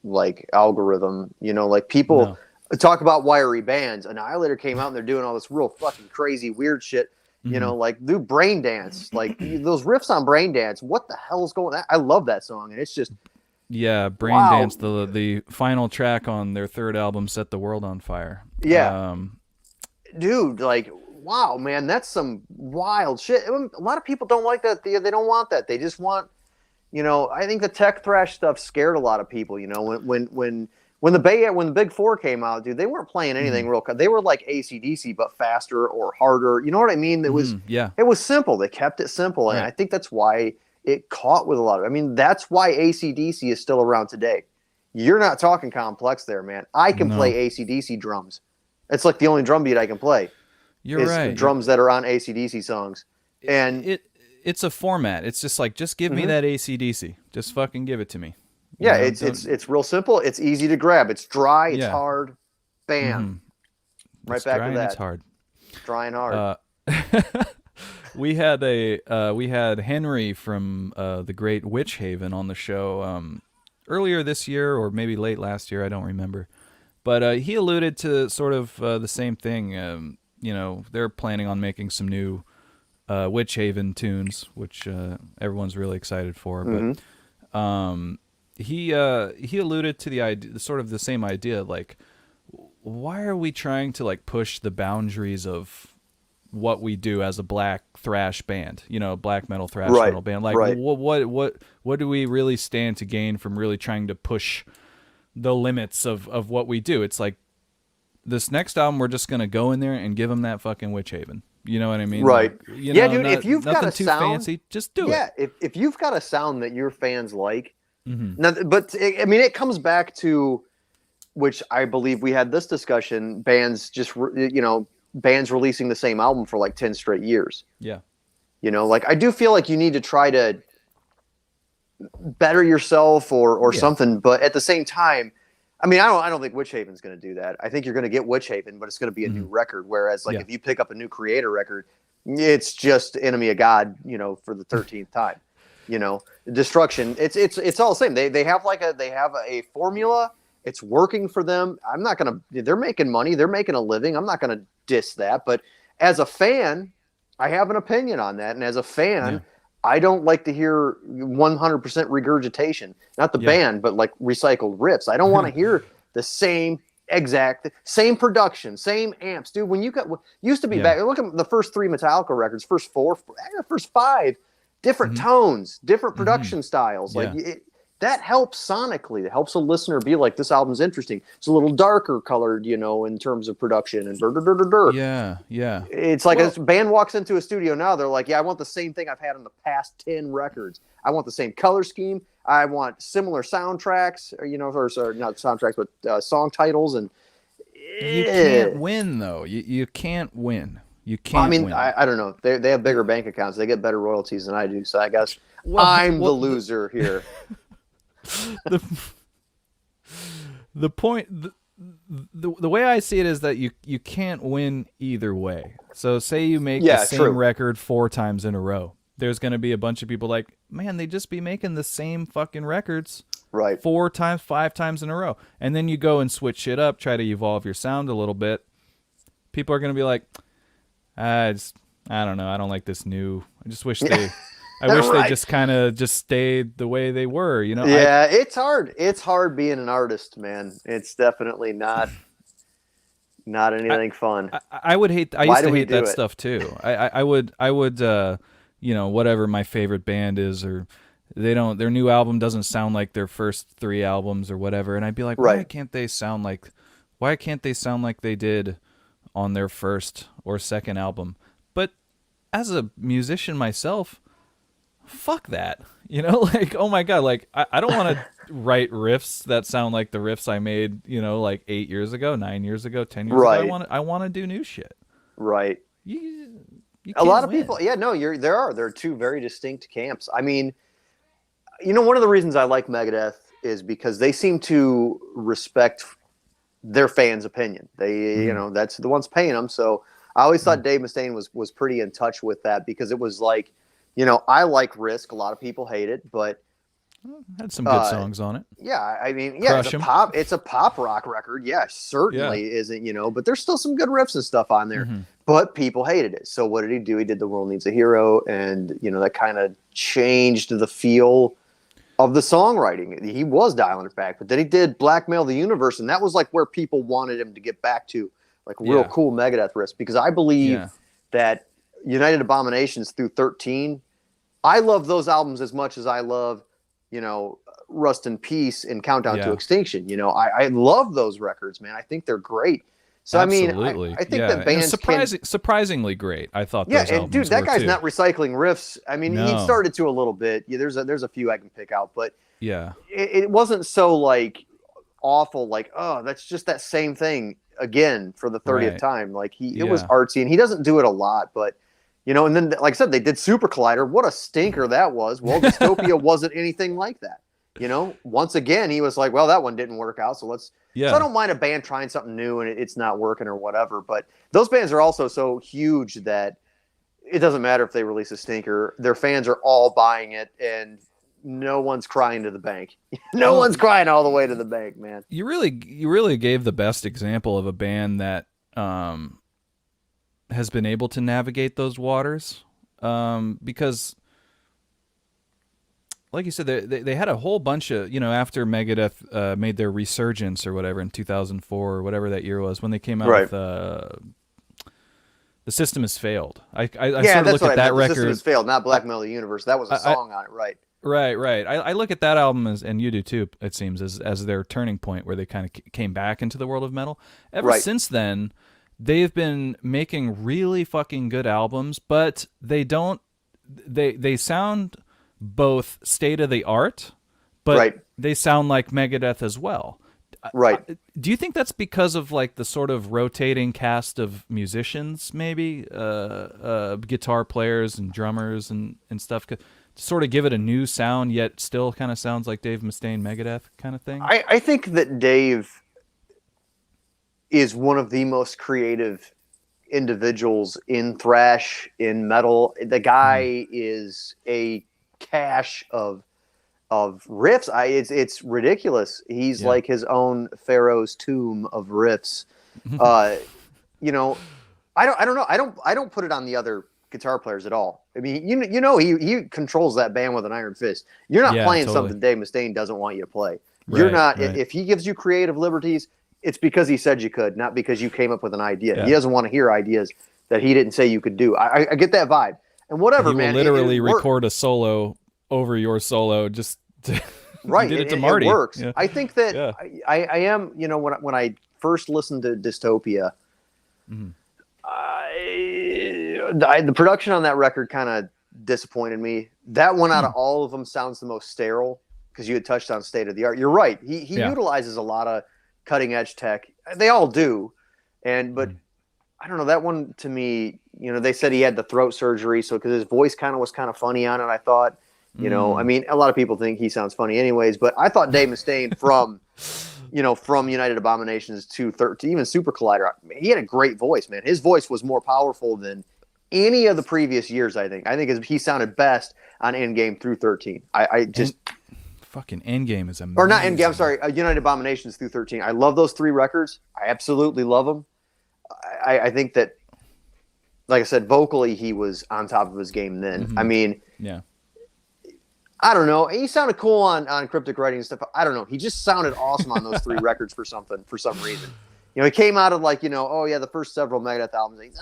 like algorithm. Like people. No. Talk about wiry bands. Annihilator came out and they're doing all this real fucking crazy weird shit. Like do Brain Dance, like those riffs on Brain Dance. What the hell is going on? I love that song, and it's just Brain wow. Dance, the final track on their third album, Set the World on Fire. Yeah, dude, like wow, man, that's some wild shit. A lot of people don't like that. They don't want that. They just want, I think the tech thrash stuff scared a lot of people. When the Big Four came out, dude, they weren't playing anything real. They were like AC/DC, but faster or harder. You know what I mean? It was It was simple. They kept it simple, and I think that's why it caught with a lot of. I mean, that's why AC/DC is still around today. You're not talking complex there, man. I can play AC/DC drums. It's like the only drum beat I can play. You're right. Drums that are on AC/DC songs, and it's a format. It's just like give me that AC/DC. Just fucking give it to me. Yeah, it's real simple. It's easy to grab. It's dry. It's hard. Bam. Right it's back dry to that. It's hard. Dry and hard. We had Henry from the Great Witch Haven on the show earlier this year or maybe late last year. I don't remember, but he alluded to sort of the same thing. They're planning on making some new Witch Haven tunes, which everyone's really excited for. But he alluded to the idea, sort of the same idea, like why are we trying to like push the boundaries of what we do as a black thrash band, black metal thrash metal band? Like what do we really stand to gain from really trying to push the limits of what we do? It's like this next album, we're just gonna go in there and give them that fucking Witch Haven. You know what I mean? Right. Like, dude. If you've got a too sound, fancy, just do it. Yeah. If you've got a sound that your fans like. Now, but it comes back to, which I believe we had this discussion, bands releasing the same album for like 10 straight years. Yeah. Like I do feel like you need to try to better yourself or something. But at the same time, I mean, I don't think Witch Haven's going to do that. I think you're going to get Witch Haven, but it's going to be a new record. Whereas like if you pick up a new Creator record, it's just Enemy of God, for the 13th time. Destruction. It's all the same. They have a formula. It's working for them. They're making money. They're making a living. I'm not gonna diss that. But as a fan, I have an opinion on that. And as a fan, I don't like to hear 100% regurgitation. Not the band, but like recycled riffs. I don't want to hear the same production, same amps, dude. When used to be back. Look at the first 3 Metallica records, first 5. Different tones, different production styles. Like that helps sonically. It helps a listener be like, this album's interesting. It's a little darker colored, in terms of production and Yeah. It's like a band walks into a studio now. They're like, I want the same thing I've had on the past 10 records. I want the same color scheme. I want similar soundtracks, or not soundtracks, but song titles. And you can't win though. You can't win. You can't win. I don't know. They have bigger bank accounts. They get better royalties than I do. So I guess I'm the loser here. The point, the way I see it is that you can't win either way. So say you make the same record 4 times in a row. There's going to be a bunch of people like, man, they just be making the same fucking records 4 times, 5 times in a row. And then you go and switch shit up, try to evolve your sound a little bit. People are going to be like, I don't know. I don't like this new. I just wish they. I wish they just kind of just stayed the way they were. Yeah, it's hard. It's hard being an artist, man. It's definitely not anything fun. I would hate. I used to hate that stuff too. I would. Whatever my favorite band is, or their new album doesn't sound like their first 3 albums or whatever, and I'd be like, why can't they sound like they did on their first or second album? But as a musician myself, fuck that. Like, oh my God, like I don't want to write riffs that sound like the riffs I made, like 8 years ago, 9 years ago, 10 years ago. I want to do new shit. Right. You A lot of win. people, there are two very distinct camps. I mean, one of the reasons I like Megadeth is because they seem to respect their fans' opinion. They, that's the ones paying them. So I always thought Dave Mustaine was pretty in touch with that, because it was like, I like Risk. A lot of people hate it, but had some good songs on it. Yeah, I mean, Crush it's a pop rock record. Yeah, certainly isn't, but there's still some good riffs and stuff on there. But people hated it. So what did he do? He did The World Needs a Hero, and that kind of changed the feel of the songwriting. He was dialing it back, but then he did Blackmail the Universe, and that was like where people wanted him to get back to like real cool Megadeth riffs, because I believe that United Abominations through 13, I love those albums as much as I love, Rust in Peace and Countdown to Extinction. I love those records, man. I think they're great. So Absolutely. I think that bands surprisingly great. I thought. Yeah, those and dude, that guy's too. not recycling riffs. I mean, he started to a little bit. Yeah, there's a few I can pick out, but it wasn't so like awful. Like, oh, that's just that same thing again for the 30th time. Like it was artsy, and he doesn't do it a lot, but. And then, like I said, they did Super Collider. What a stinker that was. Well, Dystopia wasn't anything like that. Once again, he was like, well, that one didn't work out. So let's, so I don't mind a band trying something new and it's not working or whatever. But those bands are also so huge that it doesn't matter if they release a stinker. Their fans are all buying it, and no one's crying to the bank. No one's crying all the way to the bank, man. You really gave the best example of a band that, has been able to navigate those waters, because like you said, they had a whole bunch of, after Megadeth made their resurgence or whatever in 2004 or whatever that year was, when they came out with The System Has Failed. I sort of look at that record. The System Has Failed, not Blackmail the Universe. That was a song on it, right? Right. I look at that album and you do too, it seems, as their turning point, where they kind of came back into the world of metal. Ever since then, they've been making really fucking good albums, but they sound both state of the art, but they sound like Megadeth as well. Right. Do you think that's because of like the sort of rotating cast of musicians, maybe guitar players and drummers and stuff, to sort of give it a new sound, yet still kind of sounds like Dave Mustaine Megadeth kind of thing? I think that Dave is one of the most creative individuals in thrash, in metal. The guy is a cache of riffs. It's ridiculous. He's like his own Pharaoh's tomb of riffs. I don't know. I don't put it on the other guitar players at all. I mean, he controls that band with an iron fist. You're not playing something Dave Mustaine doesn't want you to play. You're not. If he gives you creative liberties, it's because he said you could, not because you came up with an idea. Yeah. He doesn't want to hear ideas that he didn't say you could do. I get that vibe. And whatever, man. He will literally record a solo over your solo. Just to, right. He did it to Marty. It works. Yeah. I think that I am, when I first listened to Dystopia, the production on that record kind of disappointed me. That one out of all of them sounds the most sterile, because you had touched on state of the art. You're right. He utilizes a lot of cutting edge tech. They all do. But I don't know, that one to me, they said he had the throat surgery. So, cause his voice was kind of funny on it. I thought, I mean, a lot of people think he sounds funny anyways, but I thought Dave Mustaine from United Abominations to even Super Collider, he had a great voice, man. His voice was more powerful than any of the previous years. I think he sounded best on Endgame through 13. Fucking Endgame is amazing. Or not Endgame, I'm sorry. United Abominations through 13. I love those 3 records. I absolutely love them. I think that, like I said, vocally he was on top of his game then. I mean, I don't know. He sounded cool on Cryptic Writing and stuff. I don't know. He just sounded awesome on those 3 records for some reason. He came out of the first several Megadeth albums.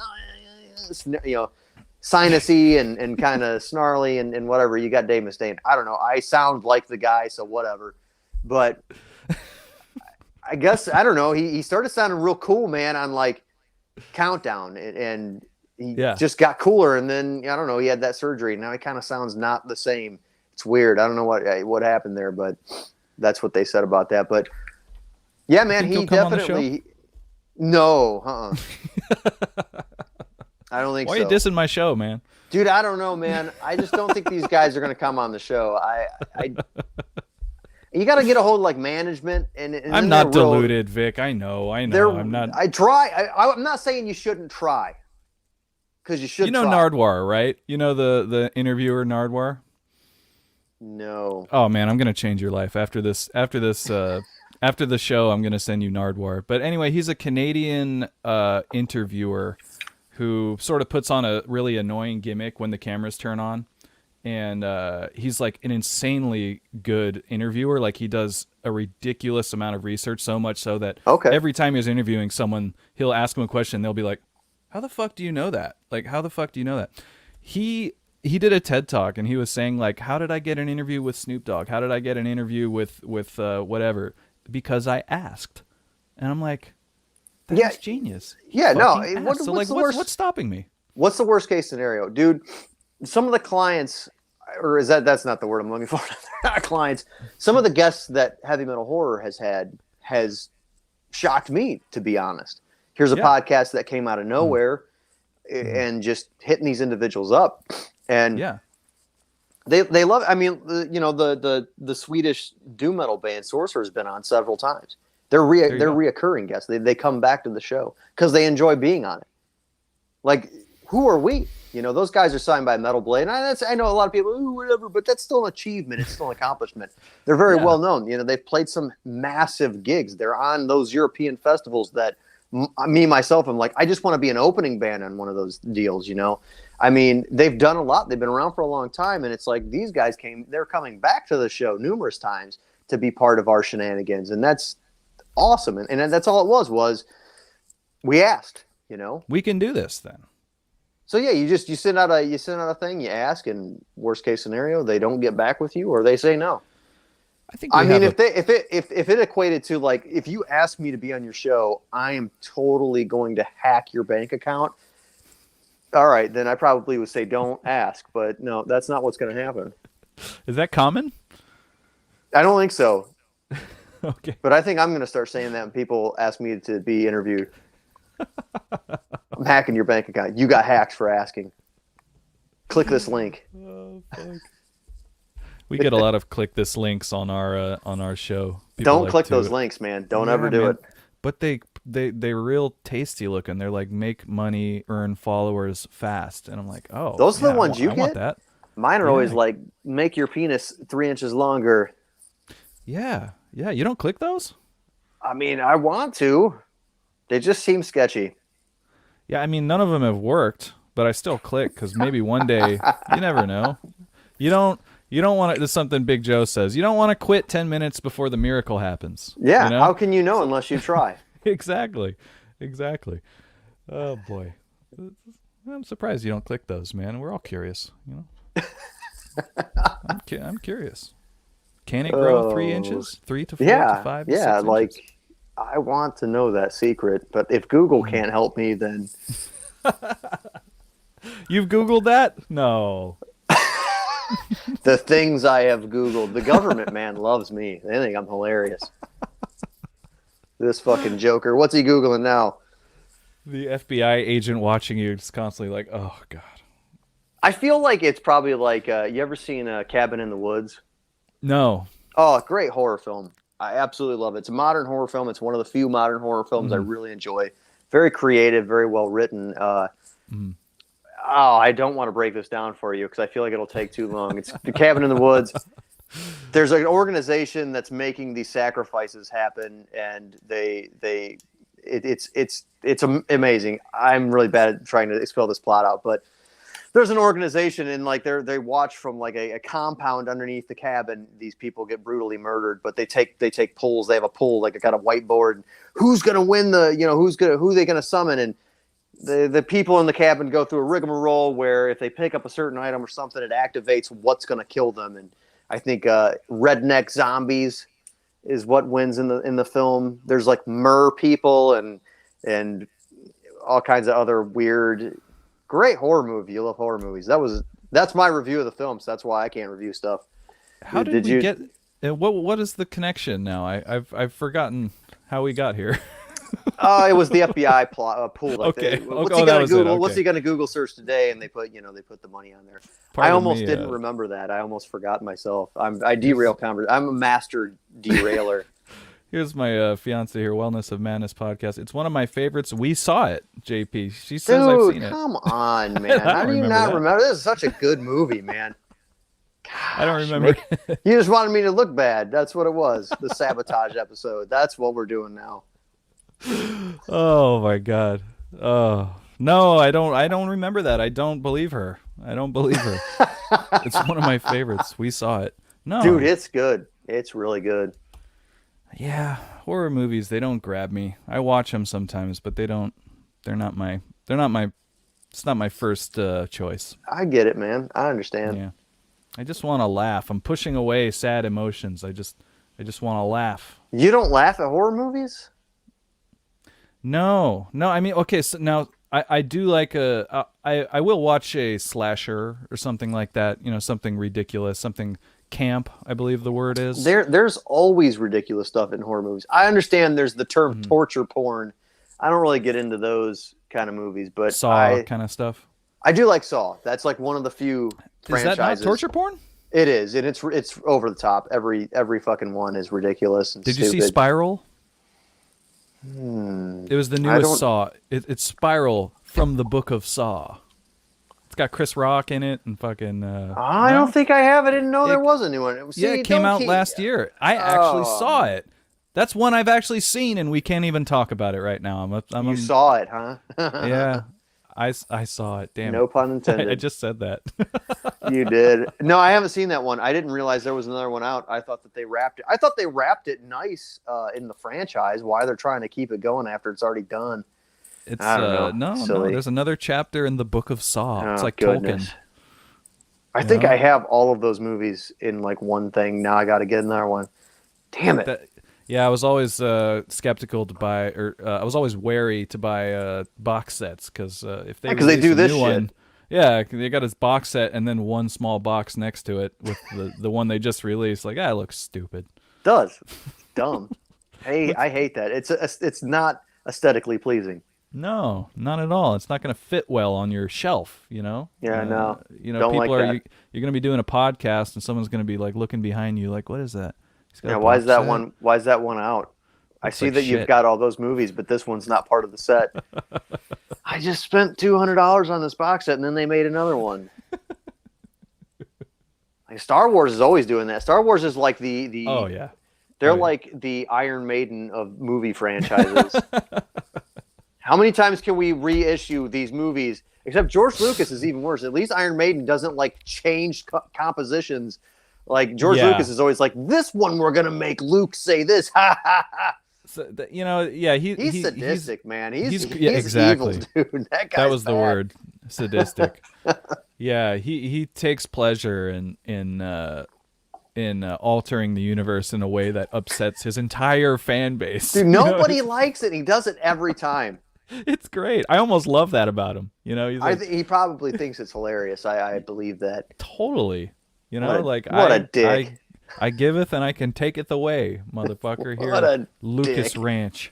sinusy and kind of snarly and whatever. You got Dave Mustaine. I don't know. I sound like the guy, so whatever. But I guess, I don't know. He started sounding real cool, man, on like Countdown, and he just got cooler. And then, I don't know, he had that surgery. Now he kind of sounds not the same. It's weird. I don't know what happened there, but that's what they said about that. But yeah, man, he definitely. No, I don't think so. Why are you dissing my show, man? Dude, I don't know, man. I just don't think these guys are going to come on the show. You got to get a hold of like management, and I'm not deluded, Vic. I know. I'm not. I try. I'm not saying you shouldn't try, because you should. You know try. Nardwar, right? You know the interviewer Nardwar. No. Oh man, I'm gonna change your life after this. After the show, I'm gonna send you Nardwar. But anyway, he's a Canadian interviewer who sort of puts on a really annoying gimmick when the cameras turn on. And he's like an insanely good interviewer. Like he does a ridiculous amount of research, so much so that every time he's interviewing someone, he'll ask him a question. They'll be like, "How the fuck do you know that? Like, how the fuck do you know that?" He did a TED Talk, and he was saying like, "How did I get an interview with Snoop Dogg? How did I get an interview with whatever? Because I asked." And I'm like, "That's genius." Yeah, no. What's stopping me? What's the worst case scenario, dude? Some of the clients, or that's not the word I'm looking for. Not clients. Some of the guests that Heavy Metal Horror has had has shocked me, to be honest. Here's a podcast that came out of nowhere and just hitting these individuals up, and they love it. I mean, the Swedish doom metal band Sorcerer's been on several times. They're reoccurring guests. They come back to the show because they enjoy being on it. Like, who are we? Those guys are signed by Metal Blade. And I know a lot of people, whatever, but that's still an achievement. It's still an accomplishment. They're very well known. They've played some massive gigs. They're on those European festivals that myself, I'm like, I just want to be an opening band on one of those deals, I mean, they've done a lot. They've been around for a long time. And it's like these guys they're coming back to the show numerous times to be part of our shenanigans. And that's awesome. And that's all it was we asked, We can do this then. So yeah, you send out a thing, you ask, and worst case scenario, they don't get back with you or they say no. I mean, if it equated to like, if you ask me to be on your show, I am totally going to hack your bank account. All right, then I probably would say don't ask, but no, that's not what's going to happen. Is that common? I don't think so. Okay. But I think I'm going to start saying that when people ask me to be interviewed. I'm hacking your bank account. You got hacked for asking. Click this link. Oh, fuck. We get a lot of click this links on our show. Don't click those links, man. Don't ever do it. But they're real tasty looking. They're like make money, earn followers fast, and I'm like, oh, those are the ones you get. I want that. Mine are always like make your penis 3 inches longer. Yeah. You don't click those? I mean, I want to. They just seem sketchy. Yeah, I mean, none of them have worked, but I still click because maybe one day, you never know. You don't want to, this is something Big Joe says, you don't want to quit 10 minutes before the miracle happens. Yeah, how can you know unless you try? Exactly. Oh, boy. I'm surprised you don't click those, man. We're all curious, I'm curious. Can it grow 3 inches? 3 to 4 to 5 to 6 inches? Like... I want to know that secret, but if Google can't help me, then... You've Googled that? No. The things I have Googled. The government, man, loves me. They think I'm hilarious. This fucking joker. What's he Googling now? The FBI agent watching you just constantly like, oh, God. I feel like it's probably like, you ever seen Cabin in the Woods? No. Oh, great horror film. I absolutely love it. It's a modern horror film. It's one of the few modern horror films I really enjoy. Very creative, very well written. I don't want to break this down for you because I feel like it'll take too long. It's The Cabin in the Woods. There's an organization that's making these sacrifices happen, and it's amazing. I'm really bad at trying to spell this plot out, but there's an organization, and like they watch from like a compound underneath the cabin. These people get brutally murdered, but they take polls. They have a poll, like got a whiteboard. Who's gonna win who they gonna summon? And the people in the cabin go through a rigmarole where if they pick up a certain item or something, it activates what's going to kill them. And I think redneck zombies is what wins in the film. There's like mer people and all kinds of other weird, great horror movie. You love horror movies. That's my review of the film. So that's why I can't review stuff. How did we get? What is the connection now? I've forgotten how we got here. It was the FBI pool. Like Okay. What's Oh, he that gonna was it. Google? Okay. What's he gonna Google search today? And they put the money on there. Pardon I almost me, didn't remember that. I almost forgot myself. I derail conversation. I'm a master derailer. Here's my fiance here, Wellness of Madness podcast. It's one of my favorites. We saw it, JP. She says I've Dude, seen it. come on, man. How do you remember not that. remember? This is such a good movie, man. I don't remember. You just wanted me to look bad. That's what it was. The sabotage episode. That's what we're doing now. Oh my God. Oh no, I don't remember that. I don't believe her. It's one of my favorites. We saw it. No, Dude, it's good. It's really good. Yeah, horror movies, they don't grab me. I watch them sometimes, but they're not my it's not my first choice. I get it, man. I understand. Yeah. I just want to laugh. I'm pushing away sad emotions. I just want to laugh. You don't laugh at horror movies? No. I mean, okay. So now I do like I will watch a slasher or something like that. You know, something ridiculous, something camp, I believe the word is. There's always ridiculous stuff in horror movies. I understand there's the term torture porn. I don't really get into those kind of movies, but Saw kind of stuff. I do like Saw. That's like one of the few franchises. Is that not torture porn? It is, and it's over the top. Every fucking one is ridiculous and Did stupid. you see Spiral? It was the newest Saw. It's Spiral from the Book of Saw. It's got Chris Rock in it and fucking. I don't think I have. I didn't know there was a new one. See, it came out last year. I actually saw it. That's one I've actually seen, and we can't even talk about it right now. You saw it, huh? Yeah, I saw it. Damn. No it. pun intended. I just said that. You did. No, I haven't seen that one. I didn't realize there was another one out. I thought that they wrapped it. I thought they wrapped it nice in the franchise. Why they're trying to keep it going after it's already done? It's I don't know. no. There's another chapter in the Book of Saw. It's like goodness. Tolkien. I think I have all of those movies in like one thing. Now I got to get another one. Damn it. Yeah, I was always skeptical to buy, or I was always wary to buy box sets because if they they do this new shit. one, yeah, they got his box set and then one small box next to it with the one they just released. Like, it looks stupid. It does. It's dumb. Hey, I hate that. It's not aesthetically pleasing. No, not at all. It's not going to fit well on your shelf. You know. Yeah, no. You know, Don't people like are that. you're going to be doing a podcast and someone's going to be like looking behind you, like, what is that? Yeah, why is that one out? I see like that you've shit. got all those movies, but this one's not part of the set. I just spent $200 on this box set, and then they made another one. Like Star Wars is always doing that. Star Wars is like the Oh yeah. they're like the Iron Maiden of movie franchises. How many times can we reissue these movies? Except George Lucas is even worse. At least Iron Maiden doesn't like change compositions. Like George Lucas is always like, this one we're gonna make Luke say this, ha ha ha. So, you know, yeah, he's sadistic, man. He's exactly. evil, dude. That was bad. the word, sadistic. Yeah, he takes pleasure in altering the universe in a way that upsets his entire fan base. Dude, nobody likes it. He does it every time. It's great. I almost love that about him. You know, he's like, he probably thinks it's hilarious. I believe that. totally. You know, What a dick. I giveth and I can taketh away, motherfucker. Here, What a Lucas dick. Ranch,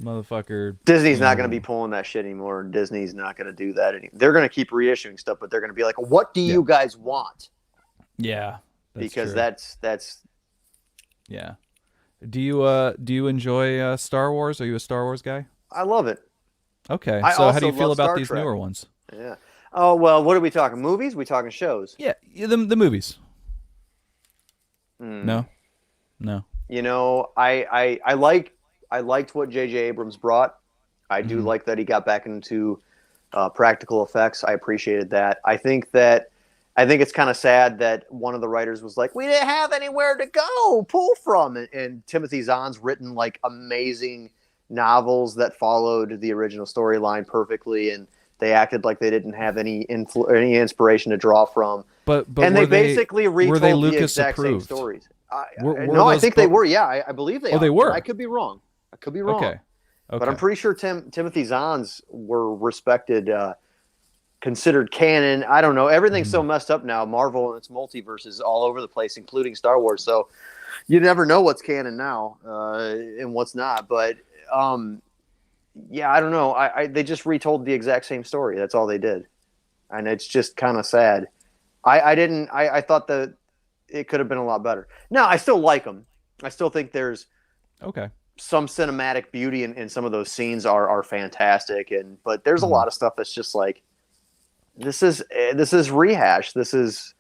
motherfucker. Disney's not going to be pulling that shit anymore. Disney's not going to do that anymore. They're going to keep reissuing stuff, but they're going to be like, "What do you guys want?" Yeah, because true. that's. Yeah. Do you enjoy Star Wars? Are you a Star Wars guy? I love it. Okay. I So how do also you feel love about Star these Trek. newer ones? Yeah. Oh well, what are we talking? Movies? We talking shows? Yeah, the movies. No. You know, I liked what J.J. Abrams brought. I do like that he got back into practical effects. I appreciated that. I think it's kind of sad that one of the writers was like, we didn't have anywhere to go pull from, and Timothy Zahn's written like amazing novels that followed the original storyline perfectly, and they acted like they didn't have any any inspiration to draw from. But And were they basically were they retold the Lucas exact same approved? stories. Were No, I those think they book- were. Yeah, I believe they Oh, are. they were? But I could be wrong. I could be wrong. Okay. But I'm pretty sure Timothy Zahn's were respected, considered canon. I don't know. Everything's so messed up now. Marvel and its multiverse is all over the place, including Star Wars. So you never know what's canon now and what's not. But yeah, I don't know. They just retold the exact same story. That's all they did, and it's just kind of sad. I thought that it could have been a lot better. Now I still like them. I still think there's some cinematic beauty in some of those scenes are fantastic, but there's a lot of stuff that's just like this is rehash. This is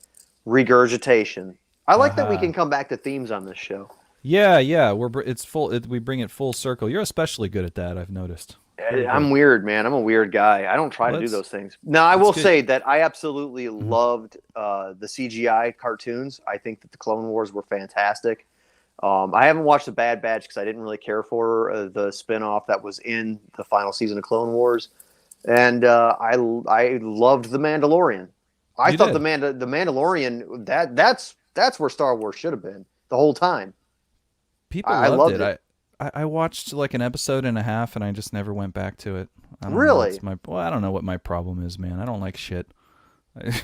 regurgitation. I like that we can come back to themes on this show. Yeah. We bring it full circle. You're especially good at that, I've noticed. I'm weird, man. I'm a weird guy. I don't try to do those things. Now, I will say that I absolutely loved the CGI cartoons. I think that the Clone Wars were fantastic. I haven't watched The Bad Batch because I didn't really care for the spinoff that was in the final season of Clone Wars. And I loved The Mandalorian. I thought the Mandalorian, that's where Star Wars should have been the whole time. People loved it. I watched like an episode and a half, and I just never went back to it. Really? I don't know what my problem is, man. I don't like shit.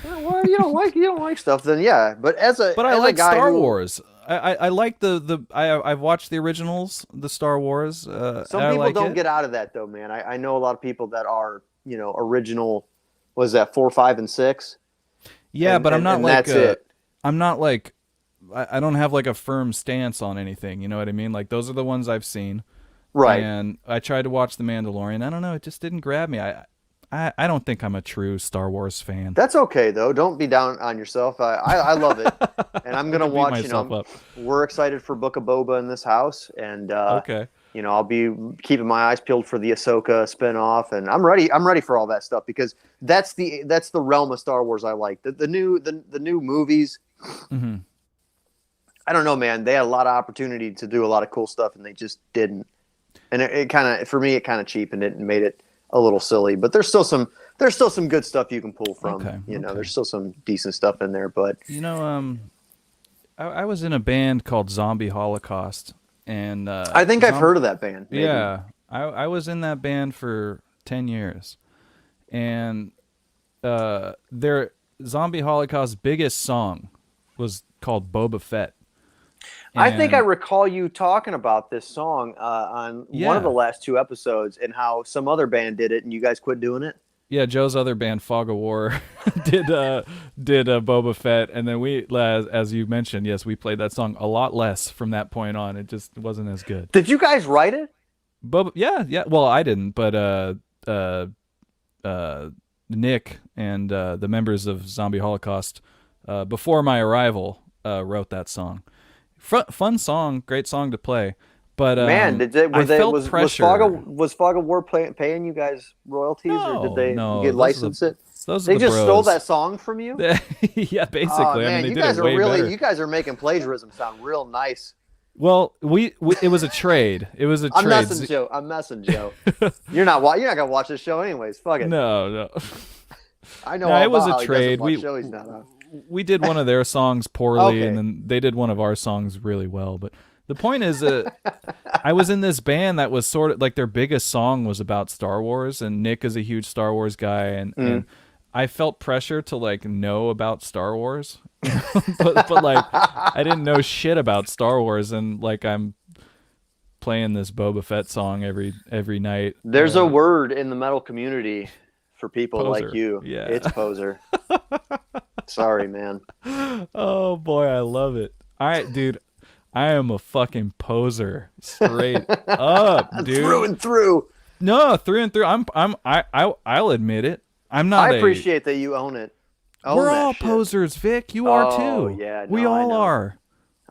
Well, you don't like stuff, then yeah. But I like guy Star Wars. I like I've watched the originals, the Star Wars. Some people don't get out of that though, man. I know a lot of people that are original. Was that 4, 5, and 6? Yeah, but I'm not like that's it. I'm not like I don't have like a firm stance on anything. You know what I mean? Like those are the ones I've seen. Right. And I tried to watch The Mandalorian. I don't know. It just didn't grab me. I don't think I'm a true Star Wars fan. That's okay though. Don't be down on yourself. I love it, and I'm gonna watch. We're excited for Book of Boba in this house, and I'll be keeping my eyes peeled for the Ahsoka spinoff, and I'm ready. I'm ready for all that stuff because that's the realm of Star Wars I like. The new movies. Mm-hmm. I don't know, man. They had a lot of opportunity to do a lot of cool stuff, and they just didn't. And it kind of, for me, it kind of cheapened it and made it a little silly. But there's still some good stuff you can pull from. There's still some decent stuff in there. But I was in a band called Zombie Holocaust, and I think I've heard of that band. Maybe. Yeah, I was in that band for 10 years, and their Zombie Holocaust's biggest song was called Boba Fett. I think I recall you talking about this song on one of the last 2 episodes and how some other band did it and you guys quit doing it. Yeah, Joe's other band, Fog of War, did Boba Fett, and then we, as you mentioned, yes, we played that song a lot less from that point on. It just wasn't as good. Did you guys write it? Yeah. Well, I didn't, but Nick and the members of Zombie Holocaust, before my arrival, wrote that song. Fun song, great song to play. But man, was Fog of War paying you guys royalties, or did they get licensed it? They just stole that song from you. Yeah, basically. Oh, man, I mean, you guys are better. You guys are making plagiarism sound real nice. Well, it was a trade. It was a trade. I'm messing, Joe. You're not gonna watch this show anyways. Fuck it. No. I know. No, it was a trade. We did one of their songs poorly, and then they did one of our songs really well. But the point is, I was in this band that was sort of like their biggest song was about Star Wars, and Nick is a huge Star Wars guy, and I felt pressure to like know about Star Wars, but like I didn't know shit about Star Wars, and like I'm playing this Boba Fett song every night. There's a word in the metal community for people poser. Like you. Yeah. It's poser. Sorry, man. Oh boy, I love it. All right, dude. I am a fucking poser, straight up, dude. Through and through. No, through and through. I'll admit it. I'm not. I appreciate that you own it. We're all posers, Vic. You are too. Yeah, we all are.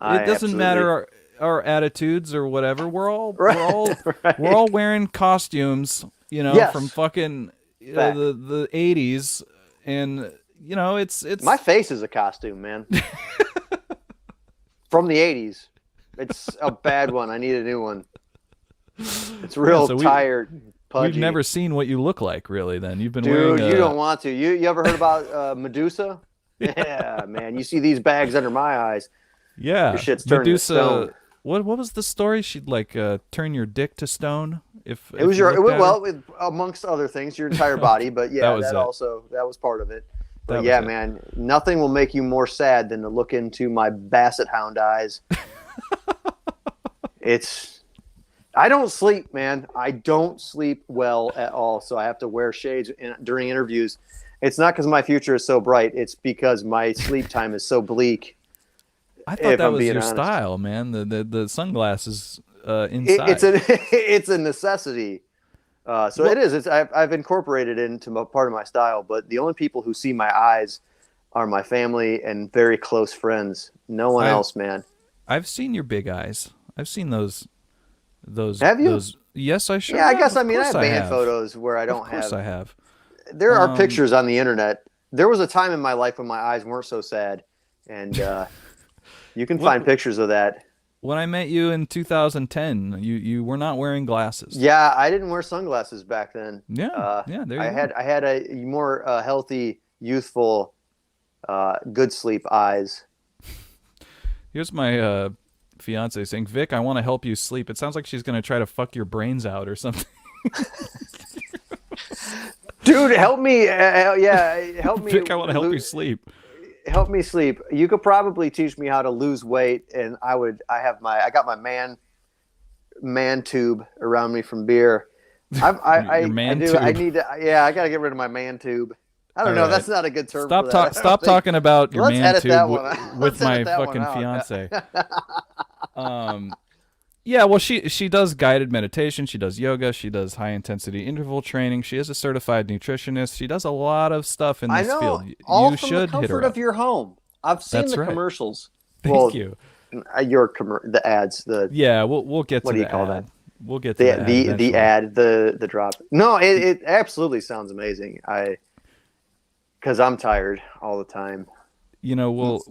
It doesn't matter our attitudes or whatever. We're all we're all wearing costumes, from fucking the 80s, and it's my face is a costume, man. From the 80s. It's a bad one. I need a new one. It's real so tired, pudgy. we've never seen what you look like, really. Then you've been Dude, wearing. you don't want to. You ever heard about Medusa? Yeah, man. You see these bags under my eyes. Yeah, Your shit's turning to stone. Medusa. What was the story? She'd like turn your dick to stone It was you looked at her? amongst other things, your entire body, but yeah, was it. that was part of it. That But was yeah, it. man, nothing will make you more sad than to look into my basset hound eyes. I don't sleep, man. I don't sleep well at all, so I have to wear shades during interviews. It's not because my future is so bright. It's because my sleep time is so bleak. I thought that was your honest. style, man. The sunglasses inside. It's a necessity. So it is. I've incorporated it into part of my style. But the only people who see my eyes are my family and very close friends. No one else, man. I've seen your big eyes. I've seen those. Have you? Yes, I sure. Yeah, I have. guess. Of I have course band photos where I don't Of course, have. I have. There are pictures on the internet. There was a time in my life when my eyes weren't so sad, and you can find pictures of that. When I met you in 2010, you were not wearing glasses. Yeah, I didn't wear sunglasses back then. Yeah, yeah. There you go. I had a more healthy, youthful, good sleep eyes. Here's my fiance saying, "Vic, I want to help you sleep." It sounds like she's gonna try to fuck your brains out or something. Dude, help me! Help me. Vic, I want to help you sleep. Help me sleep. You could probably teach me how to lose weight, and I got my man tube around me from beer. Your man tube. I need to. Yeah, I got to get rid of my man tube. I don't know. Right. That's not a good term. For that. Stop talking about your Let's man edit tube that one out. with Let's my edit that one fucking out. fiance. Yeah, well, she does guided meditation. She does yoga. She does high intensity interval training. She is a certified nutritionist. She does a lot of stuff in this I know. field. All you from should the comfort hit her of up. your home. I've seen That's the right. commercials. Thank you. The ads. Yeah, we'll get to What do you the call ad. that? We'll get to the The ad, the drop. No, it absolutely sounds amazing. Because I'm tired all the time. You know, we'll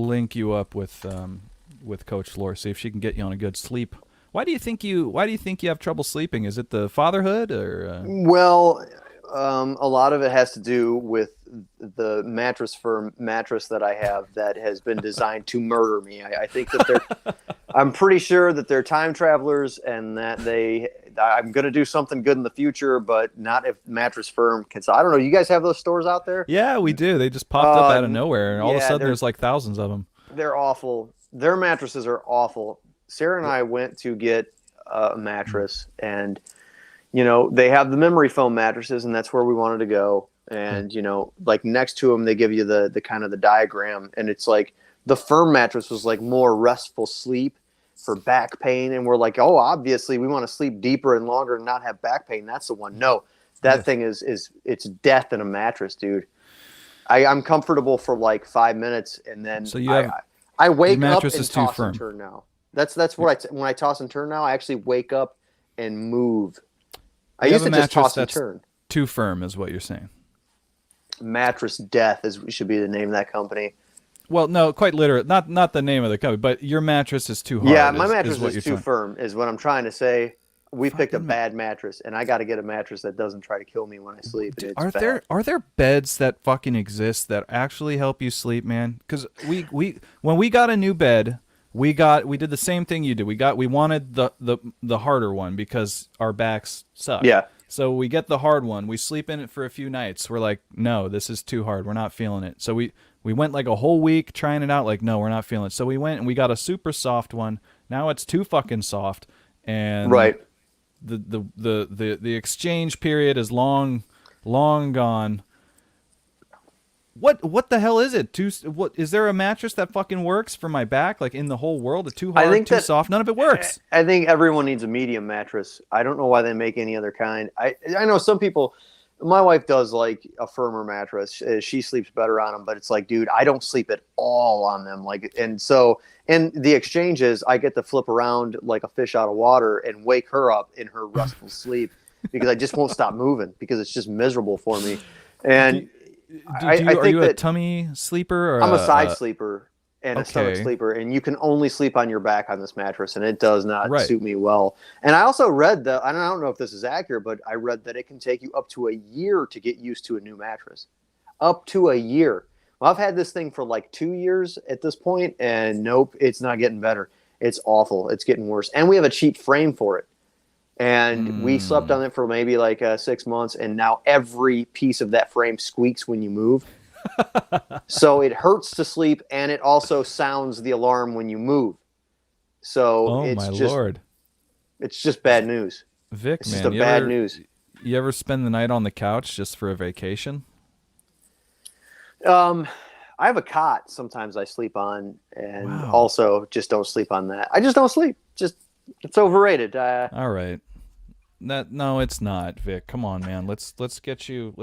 link you up with Coach Lore, see if she can get you on a good sleep. Why do you think you have trouble sleeping? Is it the fatherhood or? Well, a lot of it has to do with the mattress firm mattress that I have that has been designed to murder me. I think that I'm pretty sure that they're time travelers and that I'm going to do something good in the future, but not if mattress firm can. So I don't know. You guys have those stores out there? Yeah, we do. They just popped up out of nowhere, and all of a sudden they're- there's like thousands of them. They're awful. Their mattresses are awful. Sarah and I went to get a mattress, and they have the memory foam mattresses, and that's where we wanted to go. And like next to them, they give you the kind of the diagram, and it's like the firm mattress was like more restful sleep for back pain, and we're like, oh, obviously we want to sleep deeper and longer and not have back pain. That's the one. No, that thing is it's death in a mattress, dude. I'm comfortable for like 5 minutes, and then So I wake up mattress and is too toss firm. and turn now. That's what when I toss and turn now, I actually wake up and move. I You used have to a just mattress toss and that's turn. too firm, is what you're saying. Mattress Death should be the name of that company. Well, no, quite literally, not the name of the company, but your mattress is too hard. Yeah, my is mattress what is you're too trying- firm, is what I'm trying to say. We picked a Fucking bad mattress, and I got to get a mattress that doesn't try to kill me when I sleep. And it's bad. Are there beds that fucking exist that actually help you sleep, man? Because when we got a new bed, we did the same thing you did. We wanted the harder one because our backs suck. Yeah. So we get the hard one. We sleep in it for a few nights. We're like, no, this is too hard. We're not feeling it. So we went like a whole week trying it out. Like, no, we're not feeling it. So we went and we got a super soft one. Now it's too fucking soft. And Right. The exchange period is long gone. What the hell is it? What is there a mattress that fucking works for my back? Like in the whole world, it's too hard, too soft. None of it works. I think everyone needs a medium mattress. I don't know why they make any other kind. I know some people. My wife does like a firmer mattress. She sleeps better on them, but it's like, dude, I don't sleep at all on them. Like, and the exchange is I get to flip around like a fish out of water and wake her up in her restful sleep because I just won't stop moving because it's just miserable for me. And Are you a tummy sleeper? Or I'm a side sleeper. and a Okay. stomach sleeper, and you can only sleep on your back on this mattress, and it does not Right. suit me well. And I also read that, I don't know if this is accurate, but I read that it can take you up to a year to get used to a new mattress. Up to a year. Well, I've had this thing for like 2 years at this point, and nope, it's not getting better. It's awful. It's getting worse. And we have a cheap frame for it. And we slept on it for maybe like 6 months, and now every piece of that frame squeaks when you move. So it hurts to sleep, and it also sounds the alarm when you move. So Oh it's my just, Lord. it's just bad news. Vic, It's man, just a bad news. You ever spend the night on the couch just for a vacation? I have a cot sometimes I sleep on, and Wow. also just don't sleep on that. I just don't sleep. Just, it's overrated. All right. No, it's not, Vic. Come on, man. Let's get you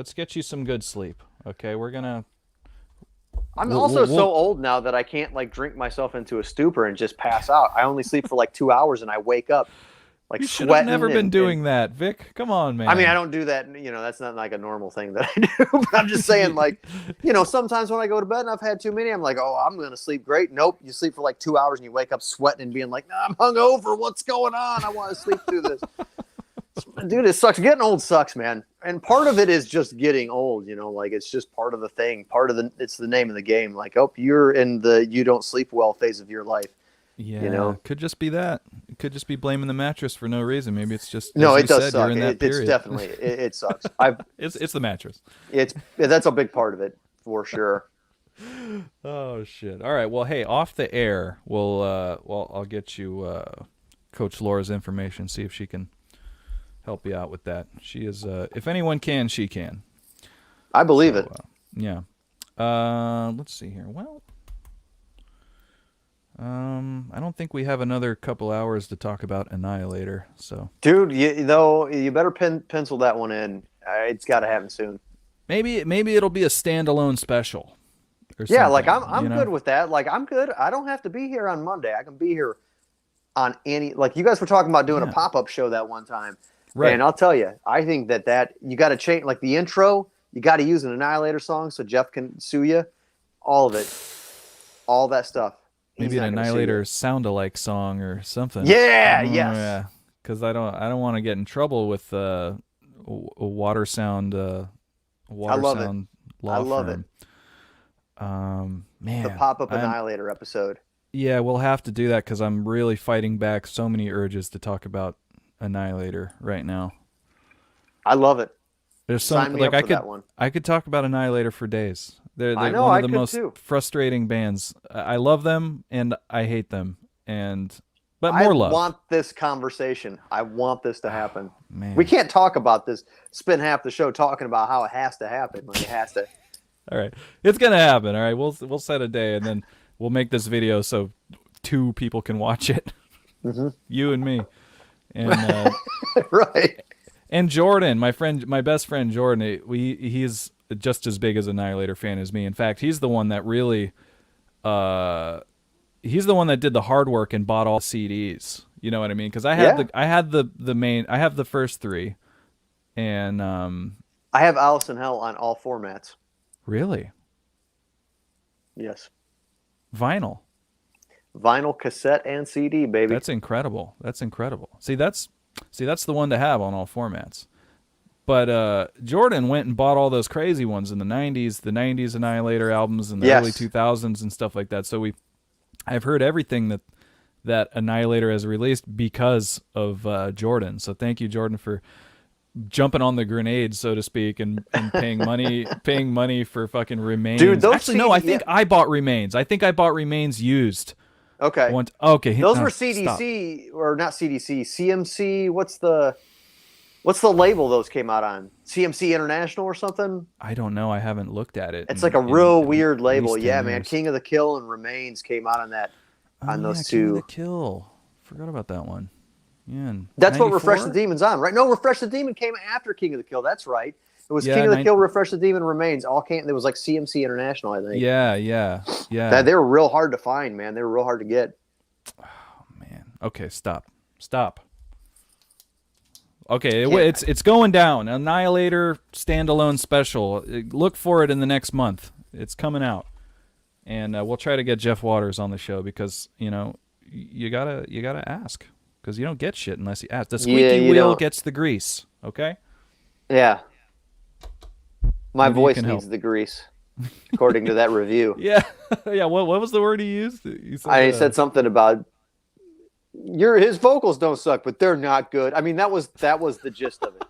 some good sleep. Okay, I'm We'll- also we'll- so old now that I can't like drink myself into a stupor and just pass out. I only sleep for like 2 hours, and I wake up like You should have sweating. never been and- doing that, Vic. Come on, man. I mean, I don't do that. You know, that's not like a normal thing that I do. But I'm just saying, like, you know, sometimes when I go to bed and I've had too many, I'm like, oh, I'm gonna sleep great. Nope, you sleep for like 2 hours and you wake up sweating and being like, nah, I'm hungover. What's going on? I want to sleep through this. Dude, it sucks. Getting old sucks, man. And part of it is just getting old. You know, like it's just part of the thing. It's the name of the game. Like, oh, you're in the you don't sleep well phase of your life. Yeah, you know? could just be that. It could just be blaming the mattress for no reason. Maybe it's just No, as it you does said, suck. You're in that It's period. definitely it sucks. It's the mattress. That's a big part of it for sure. Oh shit! All right. Well, hey, off the air, I'll get you Coach Laura's information. See if she can help you out with that. She is. If anyone can, she can. I believe it. Yeah. Let's see here. Well, I don't think we have another couple hours to talk about Annihilator. So, Dude, you better pencil that one in. It's got to happen soon. maybe it'll be a standalone special. Or Yeah, like something, I'm you know? good with that. Like I'm good. I don't have to be here on Monday. I can be here on any. Like you guys were talking about doing a pop-up show that one time, Right. and I'll tell you, I think that you got to change. Like the intro, you got to use an Annihilator song so Jeff can sue you. All of it, all that stuff. He's Maybe an not gonna sue you. Annihilator sound-alike song or something. Yeah, Oh, yes. Yeah, because I don't want to get in trouble with a water sound. Water love it. sound law I love firm. Man, The pop-up I'm- Annihilator episode. Yeah, we'll have to do that because I'm really fighting back so many urges to talk about Annihilator right now. I love it. There's so Sign me like up I for could that one. I could talk about Annihilator for days. They're I know, one I of the could most too. frustrating bands. I love them and I hate them, but I more love. want this conversation. I want this to happen. Man. We can't talk about this. Spend half the show talking about how it has to happen. Like it has to. All right, it's gonna happen. All right, we'll set a day and then we'll make this video so 2 people can watch it. Mm-hmm. You and me, and Right. and Jordan, my best friend Jordan. He's just as big as Annihilator fan as me. In fact, he's the one that really, he's the one that did the hard work and bought all CDs. You know what I mean? Because I had the first 3, and I have Alice in Hell on all formats. really Yes. vinyl. Vinyl, cassette, and CD, baby. That's incredible. That's incredible. See, that's the one to have on all formats. But Jordan went and bought all those crazy ones in the 90s Annihilator albums in the Yes. early 2000s and stuff like that. So I've heard everything that Annihilator has released because of Jordan. So thank you, Jordan, for jumping on the grenade, so to speak, and paying money for fucking Remains. Dude, those actually, no, I think yeah. I bought Remains. I think I bought Remains used. Okay. Okay. Those no, were stop. CDC or not CDC, CMC. What's the label those came out on? CMC International or something? I don't know. I haven't looked at it. It's in- like a in real at weird label. least Yeah, 10 man. years. King of the Kill and Remains came out on that. On Oh, those yeah, King of two. the Kill. Forgot about that one. Yeah. in That's what 94? Refresh the Demon's on, right? No, Refresh the Demon came after King of the Kill. That's right. It was Yeah, King of the Kill, Refresh the Demon, Remains. All came. It was like CMC International, I think. Yeah. They were real hard to find, man. They were real hard to get. Man. Okay, stop. Okay, Yeah. it's going down. Annihilator standalone special. Look for it in the next month. It's coming out. And we'll try to get Jeff Waters on the show because you gotta ask because you don't get shit unless you ask. The squeaky wheel gets the grease. Okay. Yeah. My Maybe voice needs the grease, according to that review. Yeah. Yeah. What was the word he used? He said something about his vocals don't suck, but they're not good. I mean, that was the gist of it.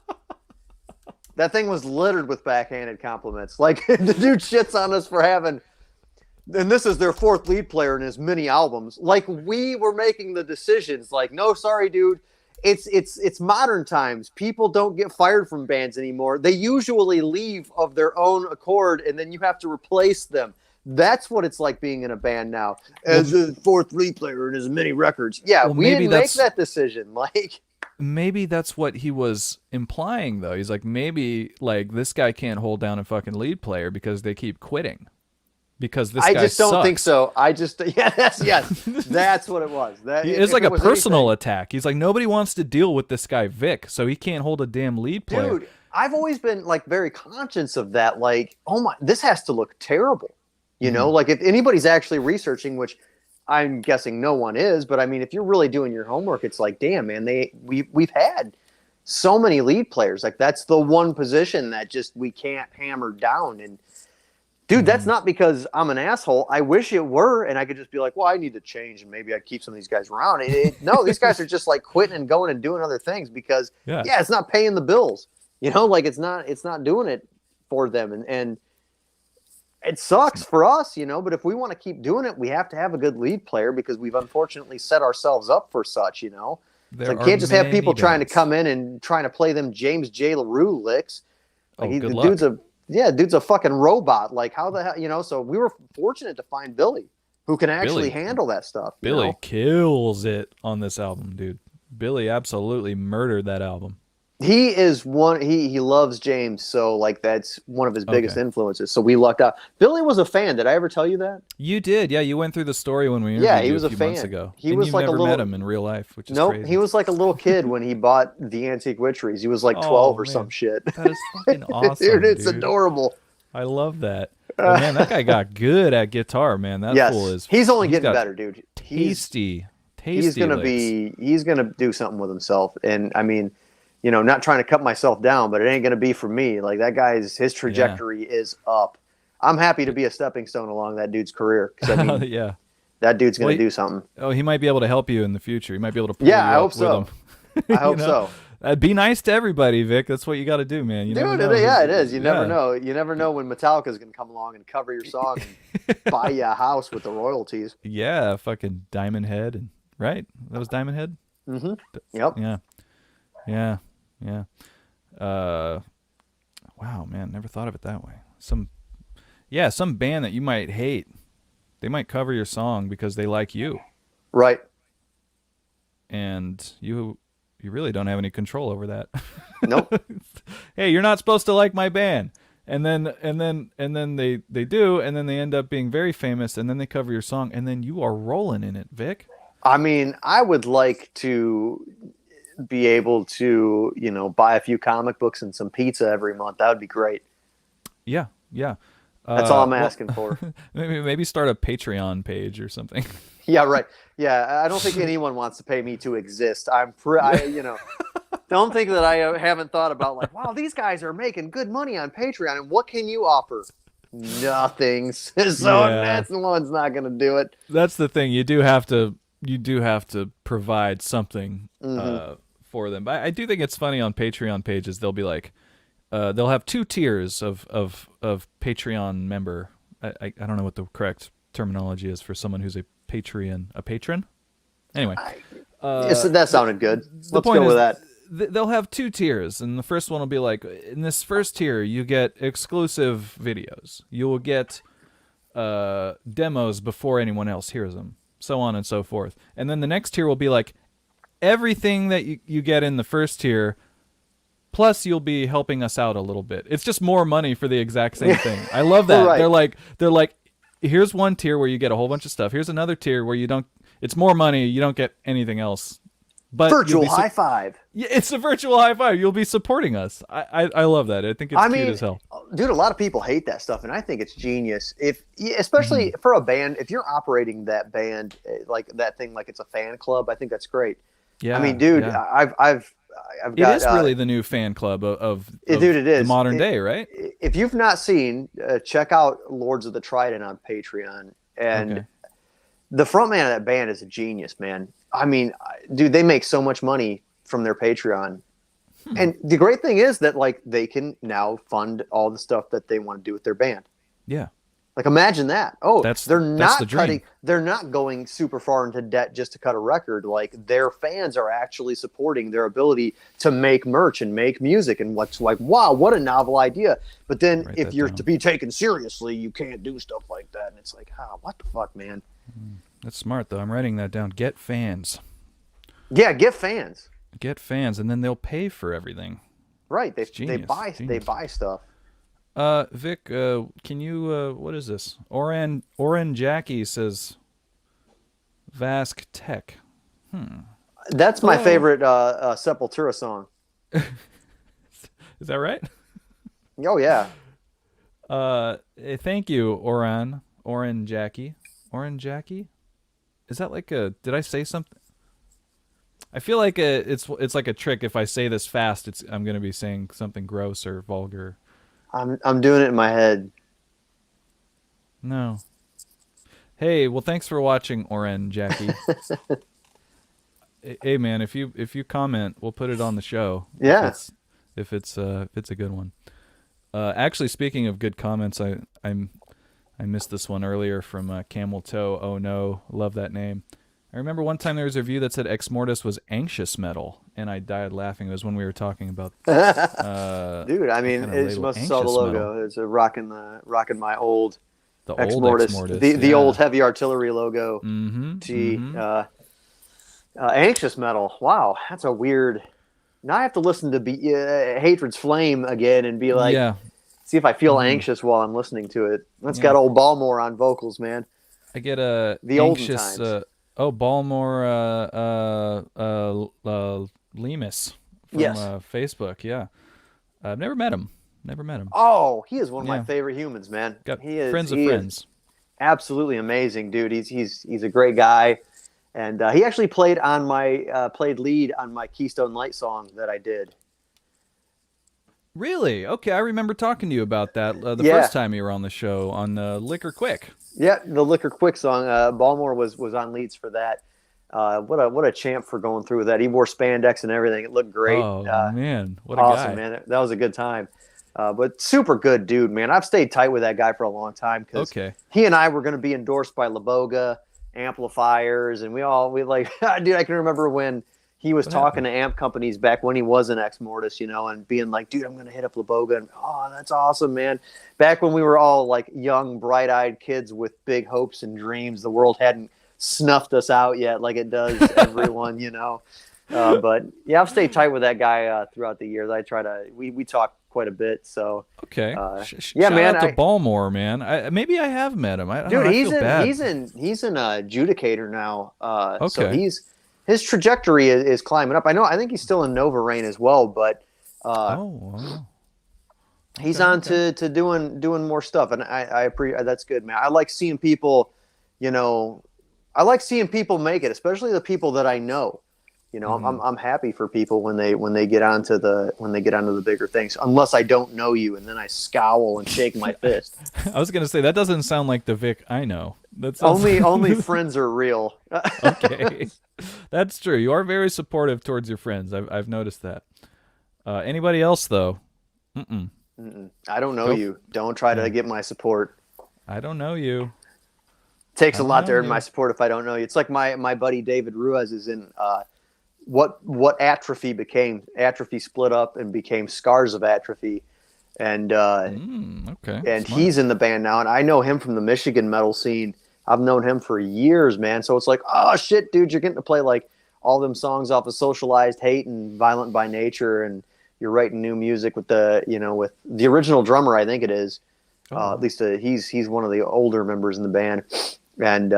That thing was littered with backhanded compliments. Like the dude shits on us for having, and this is their fourth lead player in his mini albums. Like we were making the decisions. Like, no, sorry, dude. It's modern times. People don't get fired from bands anymore. They usually leave of their own accord, and then you have to replace them. That's what it's like being in a band now. As a fourth lead player in his mini records. Yeah, we didn't make that decision. Like, maybe that's what he was implying, though. He's like, maybe like this guy can't hold down a fucking lead player because they keep quitting. Because this guy I just don't sucks. think so. That's what it was. It's like a personal attack. He's like, nobody wants to deal with this guy Vic, so he can't hold a damn lead player. Dude, I've always been like very conscious of that. Like, oh my, this has to look terrible. You know, like if anybody's actually researching, which I'm guessing no one is, but I mean, if you're really doing your homework, it's like, damn, man, we've had so many lead players. Like that's the one position that just we can't hammer down. And dude, that's not because I'm an asshole. I wish it were, and I could just be like, well, I need to change, and maybe I'd keep some of these guys around. No, these guys are just like quitting and going and doing other things because, it's not paying the bills. You know, like it's not doing it for them, and it sucks for us, you know. But if we want to keep doing it, we have to have a good lead player because we've unfortunately set ourselves up for such. You know, you can't just have people trying to come in and trying to play them James J. LaRue licks. Like dude's a fucking robot. Like how the hell, you know? So we were fortunate to find Billy, who can actually handle that stuff. Billy kills it on this album, dude. Billy absolutely murdered that album. He is one. He loves James, so like that's one of his biggest influences. So we lucked out. Billy was a fan. Did I ever tell you that? You did, yeah. You went through the story when we interviewed he was you a few fan. months ago. He was you've like never a little, met him in real life, which is crazy. He was like a little kid when he bought the Antique Witcheries. He was like 12 or some shit. That is fucking awesome, dude. It's adorable. I love that. But man, that guy got good at guitar, man. That fool is. He's only getting better, dude. Tasty. He's gonna he's gonna do something with himself, and I mean. You know, not trying to cut myself down, but it ain't going to be for me. Like that his trajectory is up. I'm happy to be a stepping stone along that dude's career. Cause I mean, that dude's going to do something. Oh, he might be able to help you in the future. He might be able to pull you I up hope so. with him. I hope so. Be nice to everybody, Vic. That's what you got to do, man. Dude, it is. You never know. You never know when Metallica's going to come along and cover your song and buy you a house with the royalties. Yeah, fucking Diamond Head. Right? That was Diamond Head? Mm-hmm. Yep. Yeah. Wow, man, never thought of it that way. Some band that you might hate, they might cover your song because they like you. Right. And you really don't have any control over that. Nope. Hey, you're not supposed to like my band. And then they do, and then they end up being very famous, and then they cover your song, and then you are rolling in it, Vic. I mean, I would like to be able to, you know, buy a few comic books and some pizza every month. That would be great. Yeah. That's all I'm asking for. Maybe start a Patreon page or something. Yeah, right. Yeah, I don't think anyone wants to pay me to exist. You know, don't think that I haven't thought about like, wow, these guys are making good money on Patreon, and what can you offer? Nothing. So that's the one's not going to do it. That's the thing. You do have to provide something for them. But I do think it's funny on Patreon pages. They'll be like, they'll have two tiers of Patreon member. I don't know what the correct terminology is for someone who's a patron. Anyway, that sounded good. Let's go with that. They'll have two tiers, and the first one will be like, in this first tier, you get exclusive videos. You will get demos before anyone else hears them, so on and so forth. And then the next tier will be like, everything that you get in the first tier, plus you'll be helping us out a little bit. It's just more money for the exact same thing. I love that. Right. They're like, here's one tier where you get a whole bunch of stuff. Here's another tier where you don't. It's more money. You don't get anything else but virtual high five. Yeah, it's a virtual high five. You'll be supporting us. I love that. I think it's cute as hell. Dude, a lot of people hate that stuff, and I think it's genius. Especially for a band, if you're operating that band like that thing, like it's a fan club, I think that's great. Yeah. I mean, dude, yeah. I've got. It is really the new fan club of dude, it is the modern day, right? If you've not seen, check out Lords of the Trident on Patreon, and the frontman of that band is a genius, man. I mean, dude, they make so much money from their Patreon. And the great thing is that like they can now fund all the stuff that they want to do with their band. Yeah. Like imagine that. Oh, they're not the dream. they're not going super far into debt just to cut a record. Like their fans are actually supporting their ability to make merch and make music, and what's like, wow, what a novel idea. But then if you're to be taken seriously, you can't do stuff like that. And it's like, what the fuck, man? That's smart though. I'm writing that down. Get fans. Yeah, get fans. Get fans, and then they'll pay for everything. Right. They buy stuff. Vic, can you what is this? Oran Jackie says Vask Tech. That's my favorite Sepultura song. Is that right? Oh yeah. Thank you, Oran Jackie. Oran Jackie? Is that like a did I say something? I feel like it's like a trick. If I say this fast, I'm going to be saying something gross or vulgar. I'm doing it in my head. No. Hey, well, thanks for watching, Oren Jackie. Hey, man, if you comment, we'll put it on the show. Yeah. If it's a good one. Actually, speaking of good comments, I missed this one earlier from Camel Toe. Oh no, love that name. I remember one time there was a review that said Ex Mortis was anxious metal, and I died laughing. It was when we were talking about. Dude, I mean, it must have saw the logo. Metal. It's a rocking my old. The Ex old Mortis, Ex Mortis, the old heavy artillery logo. Anxious metal. Wow, that's a weird. Now I have to listen to Hatred's Flame again and be like, see if I feel anxious while I'm listening to it. That's got old Balmore on vocals, man. I get the anxious. Balmore Lemus from Facebook. Yeah, I've never met him. Oh, he is one of my favorite humans, man. He is friends of friends. Absolutely amazing, dude. He's a great guy, and he actually played lead on my Keystone Light song that I did. Really? Okay, I remember talking to you about that the first time you were on the show on Liquor Quick. Yeah, the Liquor Quick song. Balmore was on leads for that. What a champ for going through that. He wore spandex and everything. It looked great. Oh man, what a awesome, guy. Man. That was a good time. But super good dude, man. I've stayed tight with that guy for a long time because he and I were going to be endorsed by Laboga amplifiers, and we like, dude. I can remember when he was talking to amp companies back when he was an Ex Mortis, and being like, dude, I'm going to hit up Laboga. And, oh, that's awesome, man. Back when we were all like young, bright-eyed kids with big hopes and dreams, the world hadn't snuffed us out yet like it does everyone, But yeah, I've stayed tight with that guy throughout the years. I try to, we talk quite a bit. So okay, yeah, shout man. Out to Balmore, man. Maybe I have met him. Dude, he's in adjudicator now. So his trajectory is climbing up. I think he's still in Nova Rain as well, but he's on to doing more stuff, and I appreciate that's good, man. I like seeing people, I like seeing people make it, especially the people that I know. I'm happy for people when they get onto the bigger things, unless I don't know you, and then I scowl and shake my fist. I was gonna say that doesn't sound like the Vic I know. That's only friends are real. Okay, that's true. You are very supportive towards your friends. I've noticed that. Anybody else though? I don't know you. Don't try to get my support. I don't know you. Takes a lot to earn my support if I don't know you. It's like my buddy David Ruiz is in what Atrophy became. Atrophy split up and became Scars of Atrophy, and smart. He's in the band now, and I know him from the Michigan metal scene. I've known him for years, man. So it's like, oh shit, dude, you're getting to play like all them songs off of Socialized Hate and Violent by Nature, and you're writing new music with with the original drummer, I think it is. At least he's one of the older members in the band, and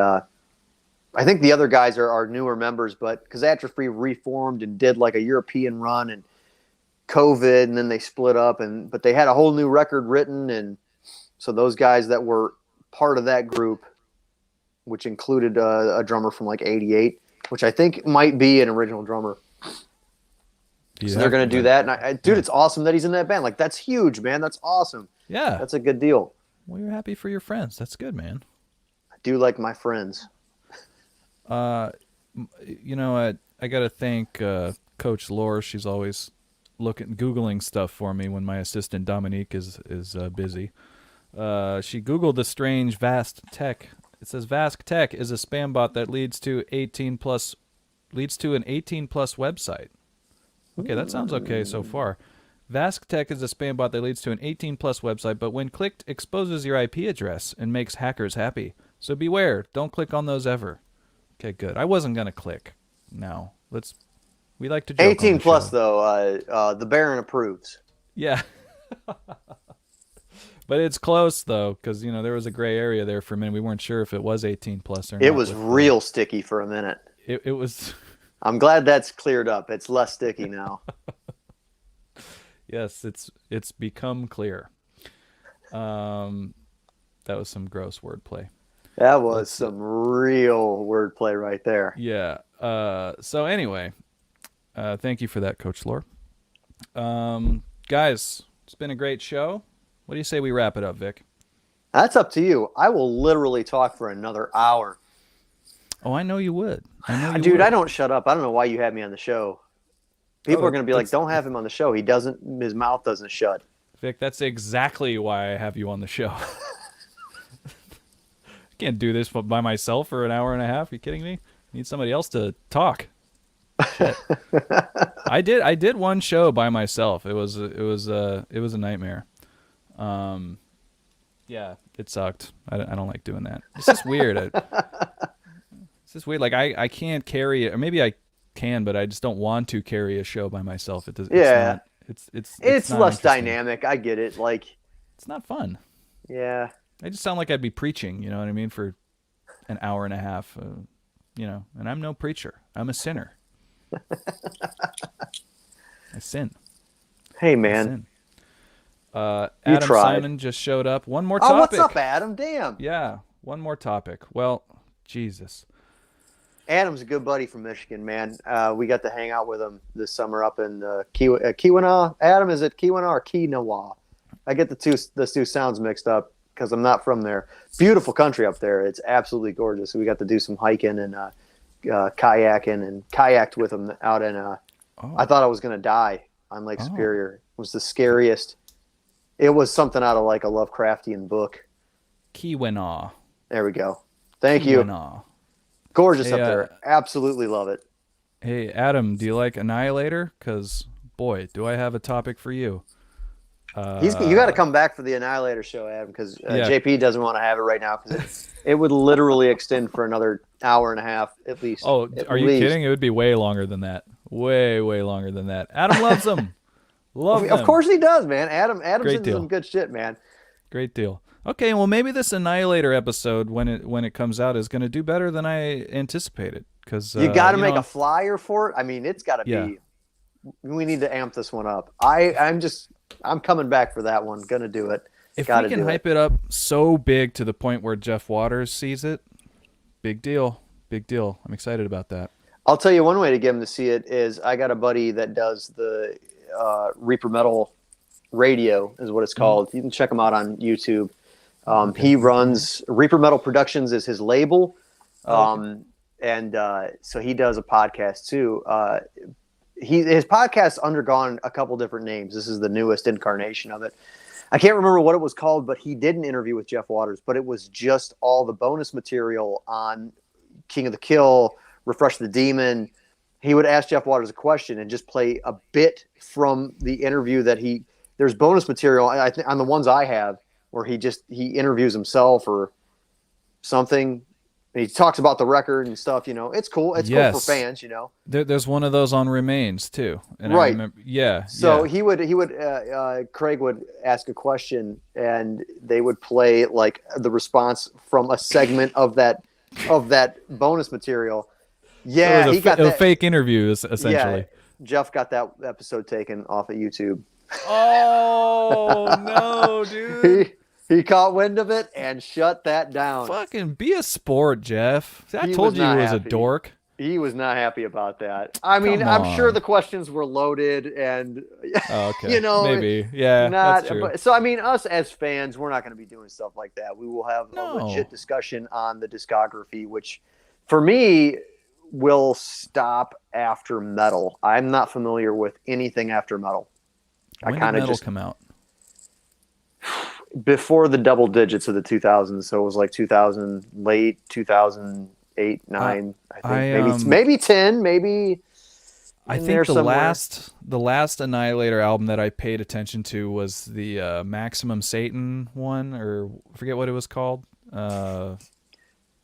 I think the other guys are newer members, but because Atrophy reformed and did like a European run and COVID, and then they split up, but they had a whole new record written, and so those guys that were part of that group, which included a drummer from like '88, which I think might be an original drummer. Yeah, so they're going to do that, and dude, it's awesome that he's in that band. Like that's huge, man. That's awesome. Yeah, that's a good deal. Well, you're happy for your friends. That's good, man. I do like my friends. You know, I got to thank Coach Laura. She's always Googling stuff for me when my assistant Dominique is busy. She Googled the strange Vast Tech. It says Vast Tech is a spam bot that leads to an 18 plus website. Okay, that sounds okay so far. Vast Tech is a spam bot that leads to an 18 plus website, but when clicked, exposes your IP address and makes hackers happy. So beware, don't click on those ever. Okay, good. I wasn't gonna click. No, we like to joke 18 on the plus show. though. The Baron approves. Yeah. But it's close though, because there was a gray area there for a minute. We weren't sure if it was 18 plus or not. It was real sticky for a minute. It was. I'm glad that's cleared up. It's less sticky now. Yes, it's become clear. That was some gross wordplay. That was some real wordplay right there. Yeah. So anyway, thank you for that, Coach Lore. Guys, it's been a great show. What do you say we wrap it up, Vic? That's up to you. I will literally talk for another hour. Oh, I know you would. Dude, I don't shut up. I don't know why you had me on the show. People are going to be like, don't have him on the show. His mouth doesn't shut. Vic, that's exactly why I have you on the show. I can't do this by myself for an hour and a half. Are you kidding me? I need somebody else to talk. I did one show by myself. It was a nightmare. Yeah, it sucked. I don't like doing that. It's just weird. It's just weird. Like I can't carry it, or maybe I can, but I just don't want to carry a show by myself. It does. Yeah. It's less not interesting. dynamic. I get it. Like it's not fun. Yeah. I just sound like I'd be preaching. You know what I mean? For an hour and a half. And I'm no preacher. I'm a sinner. I sin. Hey man. Adam tried. Simon just showed up. One more topic. Oh, what's up, Adam? Damn. Yeah, one more topic. Well, Jesus. Adam's a good buddy from Michigan, man. We got to hang out with him this summer up in Keweenaw. Adam, is it Keweenaw or Keenawa? I get the two sounds mixed up because I'm not from there. Beautiful country up there. It's absolutely gorgeous. We got to do some hiking and kayaking, and kayaked with him out in. I thought I was going to die on Lake Superior. It was the scariest. It was something out of like a Lovecraftian book. Keweenaw. There we go. Thank you. Gorgeous up there. Absolutely love it. Hey, Adam, do you like Annihilator? Because, boy, do I have a topic for you. You got to come back for the Annihilator show, Adam, because JP doesn't want to have it right now because it would literally extend for another hour and a half at least. Oh, are you kidding? It would be way longer than that. Way, way longer than that. Adam loves them. Of course he does, man. Adam's Great into deal. some good shit, man. Great deal. Okay, well, maybe this Annihilator episode, when it comes out, is going to do better than I anticipated. Because you got to make a flyer for it. I mean, it's got to be. We need to amp this one up. I'm coming back for that one. Gonna do it. If we can hype it up so big to the point where Jeff Waters sees it, big deal. Big deal. I'm excited about that. I'll tell you one way to get him to see it is I got a buddy that does the Reaper Metal Radio is what it's called. You can check him out on YouTube. He runs Reaper Metal Productions is his label. So he does a podcast too. His podcast's undergone a couple different names. This is the newest incarnation of it. I can't remember what it was called, but he did an interview with Jeff Waters, but it was just all the bonus material on King of the Kill, Refresh the Demon. He would ask Jeff Waters a question and just play a bit from the interview there's bonus material I think on the ones I have where he interviews himself or something. And he talks about the record and stuff, it's cool. It's cool for fans, There's one of those on Remains too. And right. I remember, yeah. So he would Craig would ask a question and they would play like the response from a segment of that of that bonus material. So Yeah, it was he got a that. fake interview, essentially. Yeah, Jeff got that episode taken off of YouTube. Oh no, dude! He caught wind of it and shut that down. Fucking be a sport, Jeff. I He told was you not he was a happy. dork. He was not happy about that. I mean, Come I'm sure on. the questions were loaded and, Oh, okay. you know, Maybe. Yeah, not. that's true. But, so, I mean, us as fans, we're not going to be doing stuff like that. We will have a No. legit discussion on the discography, which for me will stop after Metal. I'm not familiar with anything after Metal. When did Metal come out? Before the double digits of the 2000s, so it was like 2000, late 2008, 9. I think maybe 10, maybe. I think the last Annihilator album that I paid attention to was the Maximum Satan one, or I forget what it was called. That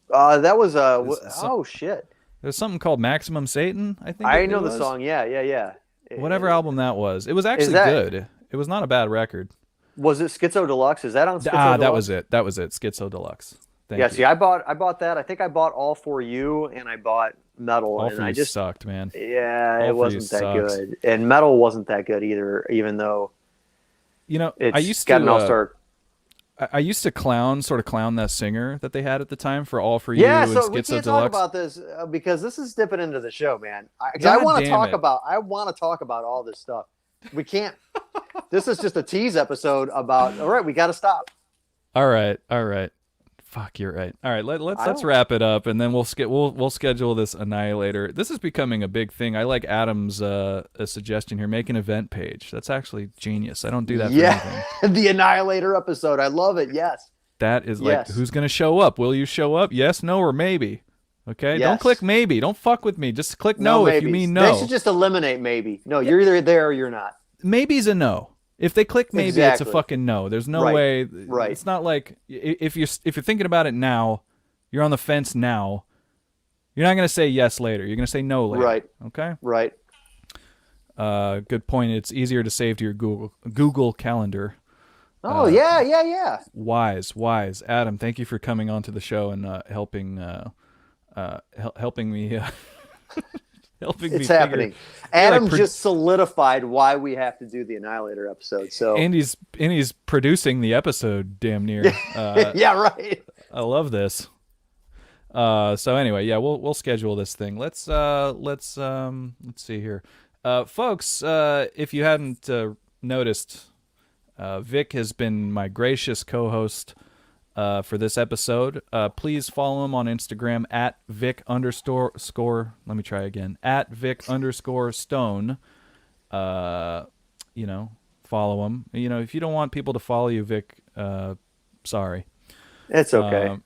was oh shit. There's something called Maximum Satan. I think I know the song. Yeah. Whatever album that was, it was actually good. It was not a bad record. Was it Schizo Deluxe? Is that on Schizo Deluxe? That was it. Schizo Deluxe. Thank you. See, I bought that. I think I bought All For You and I bought Metal. All and For I You just sucked, man. Yeah, All it For wasn't You that sucks. good. And Metal wasn't that good either, even though I used got to an all-star. I used to clown that singer that they had at the time for All For You Yeah, and so we Schizo can't Deluxe. talk about this because this is dipping into the show, man. I God want to damn talk it. about. I want to talk about all this stuff. We can't. This is just a tease episode about. All right, we got to stop. All right. Fuck, you're right. All right, let's wrap it up, and then we'll schedule this Annihilator. This is becoming a big thing. I like Adam's a suggestion here. Make an event page. That's actually genius. I don't do that for anything. The Annihilator episode. I love it. Yes. That is like, who's gonna show up? Will you show up? Yes, no, or maybe. Okay. Yes. Don't click maybe. Don't fuck with me. Just click no if you mean no. They should just eliminate maybe. No, you're either there or you're not. Maybe's a no. If they click maybe, it's a fucking no. There's no way. Right. It's not like if you're thinking about it now, you're on the fence now. You're not gonna say yes later. You're gonna say no later. Right. Okay. Right. Good point. It's easier to save to your Google Calendar. Oh yeah. Wise. Adam, thank you for coming on to the show and helping me. It's happening. Adam just solidified why we have to do the Annihilator episode. So and he's producing the episode damn near. Yeah, right. I love this. So anyway, yeah, we'll schedule this thing. Let's see here, folks. If you hadn't noticed, Vic has been my gracious co-host for this episode. Please follow him on Instagram at @Vic_. Let me try again. At @Vic_Stone. Follow him. If you don't want people to follow you, Vic, sorry. It's okay.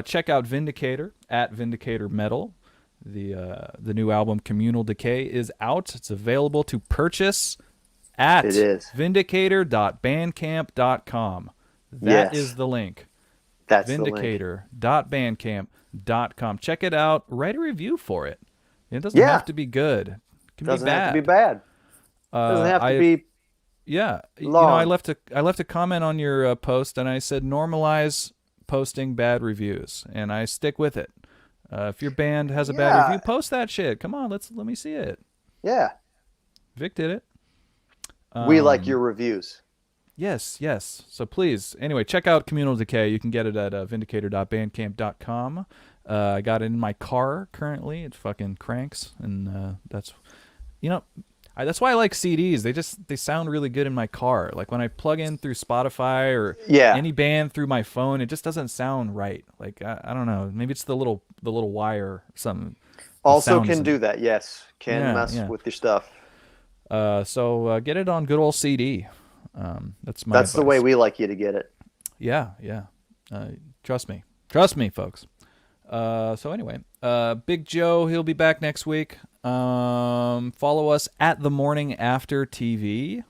Check out Vindicator at Vindicator Metal. The new album Communal Decay is out. It's available to purchase at vindicator.bandcamp.com. That is the link. That's Vindicator.bandcamp.com. Check it out. Write a review for it. It doesn't have to be good. It can doesn't be bad. have to be bad. It doesn't have to be. Yeah. Long. I left a comment on your post, and I said normalize posting bad reviews, and I stick with it. If your band has a bad review, post that shit. Come on, let me see it. Yeah. Vic did it. We like your reviews. Yes. So please, anyway, check out Communal Decay. You can get it at vindicator.bandcamp.com. I got it in my car currently. It fucking cranks, and that's why I like CDs. They sound really good in my car. Like when I plug in through Spotify or any band through my phone, it just doesn't sound right. Like I don't know. Maybe it's the little wire or something. Also can do that. Yes, can mess with your stuff. So get it on good old CD. That's advice. The way we like you to get it. Yeah. Trust me, folks. So anyway, Big Joe, he'll be back next week. Follow us at The Morning After TV.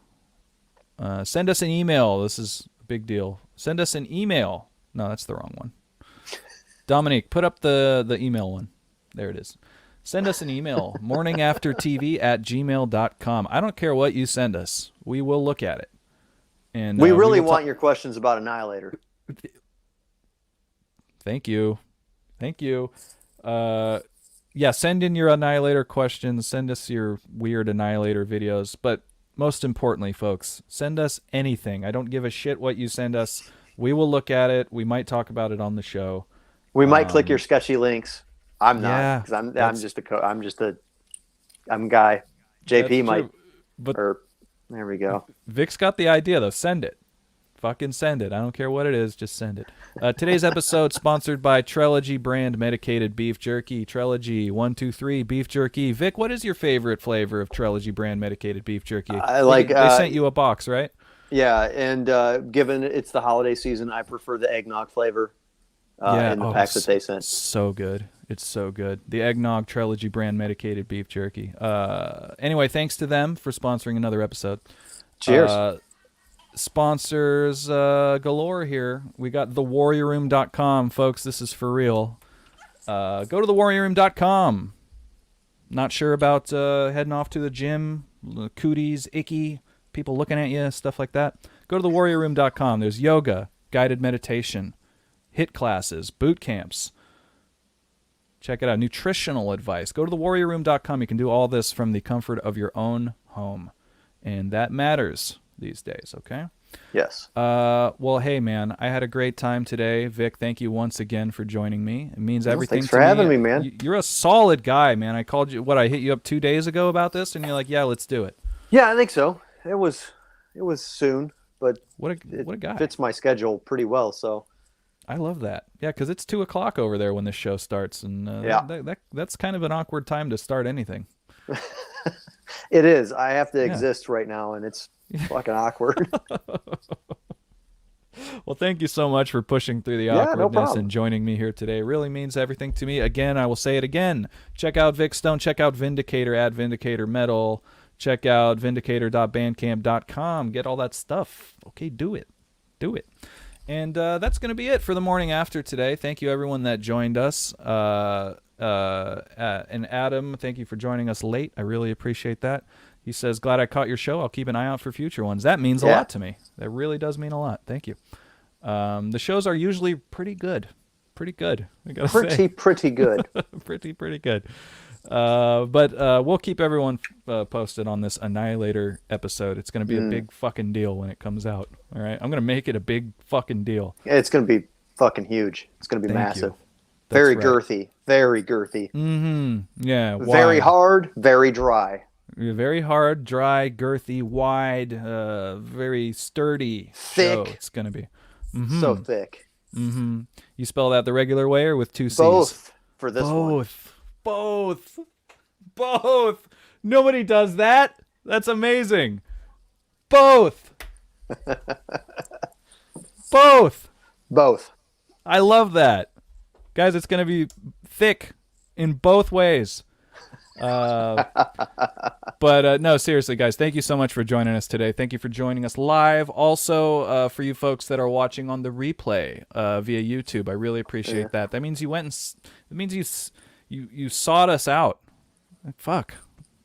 Send us an email. This is a big deal. Send us an email. No, that's the wrong one. Dominique, put up the email one. There it is. Send us an email, morningaftertv@gmail.com. I don't care what you send us. We will look at it. And we really want your questions about Annihilator. Thank you. Thank you. Yeah, send in your Annihilator questions. Send us your weird Annihilator videos. But most importantly, folks, send us anything. I don't give a shit what you send us. We will look at it. We might talk about it on the show. We might click your sketchy links. I'm not, Yeah, because I'm a guy. JP might. But there we go. Vic's got the idea, though. Send it. Fucking send it. I don't care what it is. Just send it. Today's episode sponsored by Trilogy brand medicated beef jerky. Trilogy 123 beef jerky. Vic, what is your favorite flavor of Trilogy brand medicated beef jerky? I like. They sent you a box, right? Yeah, and given it's the holiday season, I prefer the eggnog flavor. In the packs that they sent. So good. It's so good. The Eggnog Trilogy brand medicated beef jerky. Anyway, thanks to them for sponsoring another episode. Cheers. Sponsors galore here. We got thewarriorroom.com, folks. This is for real. Go to thewarriorroom.com. Not sure about heading off to the gym, cooties, icky, people looking at you, stuff like that. Go to thewarriorroom.com. There's yoga, guided meditation, HIIT classes, boot camps. Check it out. Nutritional advice. Go to thewarriorroom.com. You can do all this from the comfort of your own home. And that matters these days, okay? Yes. Well, hey, man, I had a great time today. Vic, thank you once again for joining me. It means everything to me. Thanks for having me, man. You're a solid guy, man. I called you, I hit you up 2 days ago about this, and you're like, yeah, let's do it. Yeah, I think so. It was soon, but what a guy. Fits my schedule pretty well, so. I love that. Yeah, because it's 2 o'clock over there when this show starts, and that's kind of an awkward time to start anything. It is. I have to exist right now, and it's fucking awkward. Well, thank you so much for pushing through the awkwardness and joining me here today. It really means everything to me. Again, I will say it again. Check out Vic Stown. Check out Vindicator at Vindicator Metal. Check out vindicator.bandcamp.com. Get all that stuff. Okay, do it. Do it. And that's going to be it for the morning after today. Thank you, everyone that joined us. And Adam, thank you for joining us late. I really appreciate that. He says, glad I caught your show. I'll keep an eye out for future ones. That means a lot to me. That really does mean a lot. Thank you. The shows are usually pretty good. Pretty good. I gotta say. Pretty good. pretty good. But we'll keep everyone posted on this Annihilator episode. It's going to be a big fucking deal when it comes out. All right? I'm going to make it a big fucking deal. It's going to be fucking huge. It's going to be massive. Very girthy. Very girthy. Mm-hmm. Yeah. Very hard, very dry. Very hard, dry, girthy, wide, very sturdy thick. Show it's going to be. Mm-hmm. So thick. Mm-hmm. You spell that the regular way or with 2 C's? Both for this one. Both. Nobody does that. That's amazing. Both. Both. I love that. Guys, it's going to be thick in both ways. But no, seriously, guys, thank you so much for joining us today. Thank you for joining us live. Also, for you folks that are watching on the replay via YouTube, I really appreciate that. That means you went and it means you sought us out. Fuck,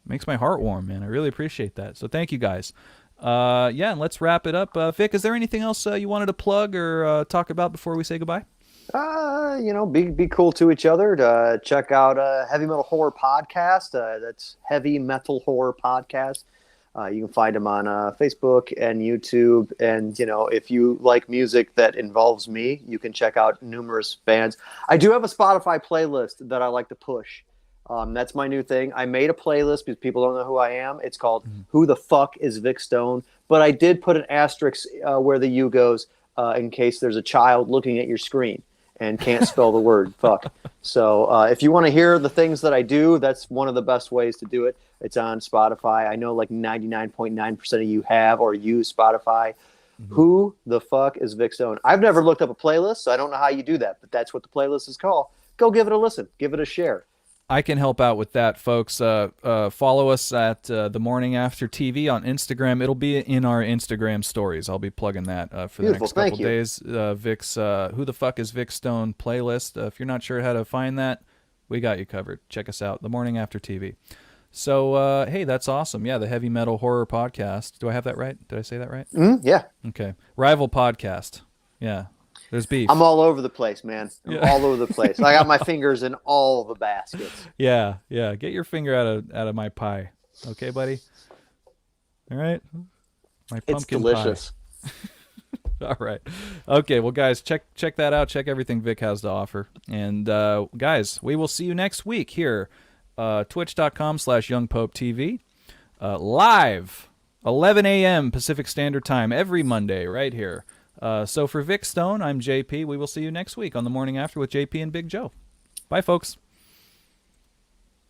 makes my heart warm, man. I really appreciate that. So thank you, guys. And let's wrap it up. Vic, is there anything else you wanted to plug or talk about before we say goodbye? Be cool to each other. Check out Heavy Metal Horror Podcast. That's Heavy Metal Horror Podcast. You can find them on Facebook and YouTube. And, if you like music that involves me, you can check out numerous bands. I do have a Spotify playlist that I like to push. That's my new thing. I made a playlist because people don't know who I am. It's called Who the Fuck is Vic Stown? But I did put an asterisk where the U goes in case there's a child looking at your screen and can't spell the word fuck. So if you want to hear the things that I do, that's one of the best ways to do it. It's on Spotify. I know like 99.9% of you have or use Spotify. Mm-hmm. Who the fuck is Vic Stown? I've never looked up a playlist, so I don't know how you do that, but that's what the playlist is called. Go give it a listen. Give it a share. I can help out with that, folks. Follow us at The Morning After TV on Instagram. It'll be in our Instagram stories. I'll be plugging that for the next couple days. Vic's Who the Fuck is Vic Stown playlist. If you're not sure how to find that, we got you covered. Check us out, The Morning After TV. So, hey, that's awesome. Yeah, the Heavy Metal Horror Podcast. Do I have that right? Did I say that right? Yeah. Okay. Rival Podcast. Yeah. There's beef. I'm all over the place, man. I'm Yeah. all over the place. I got my fingers in all the baskets. Yeah. Get your finger out of my pie, okay, buddy? All right. My It's pumpkin delicious. pie. All right. Okay. Well, guys, check that out. Check everything Vic has to offer. And guys, we will see you next week here, twitch.com/YoungPopeTV, live 11 a.m. Pacific Standard Time every Monday right here. So for Vic Stone, I'm JP. We will see you next week on the morning after with JP and Big Joe. Bye, folks.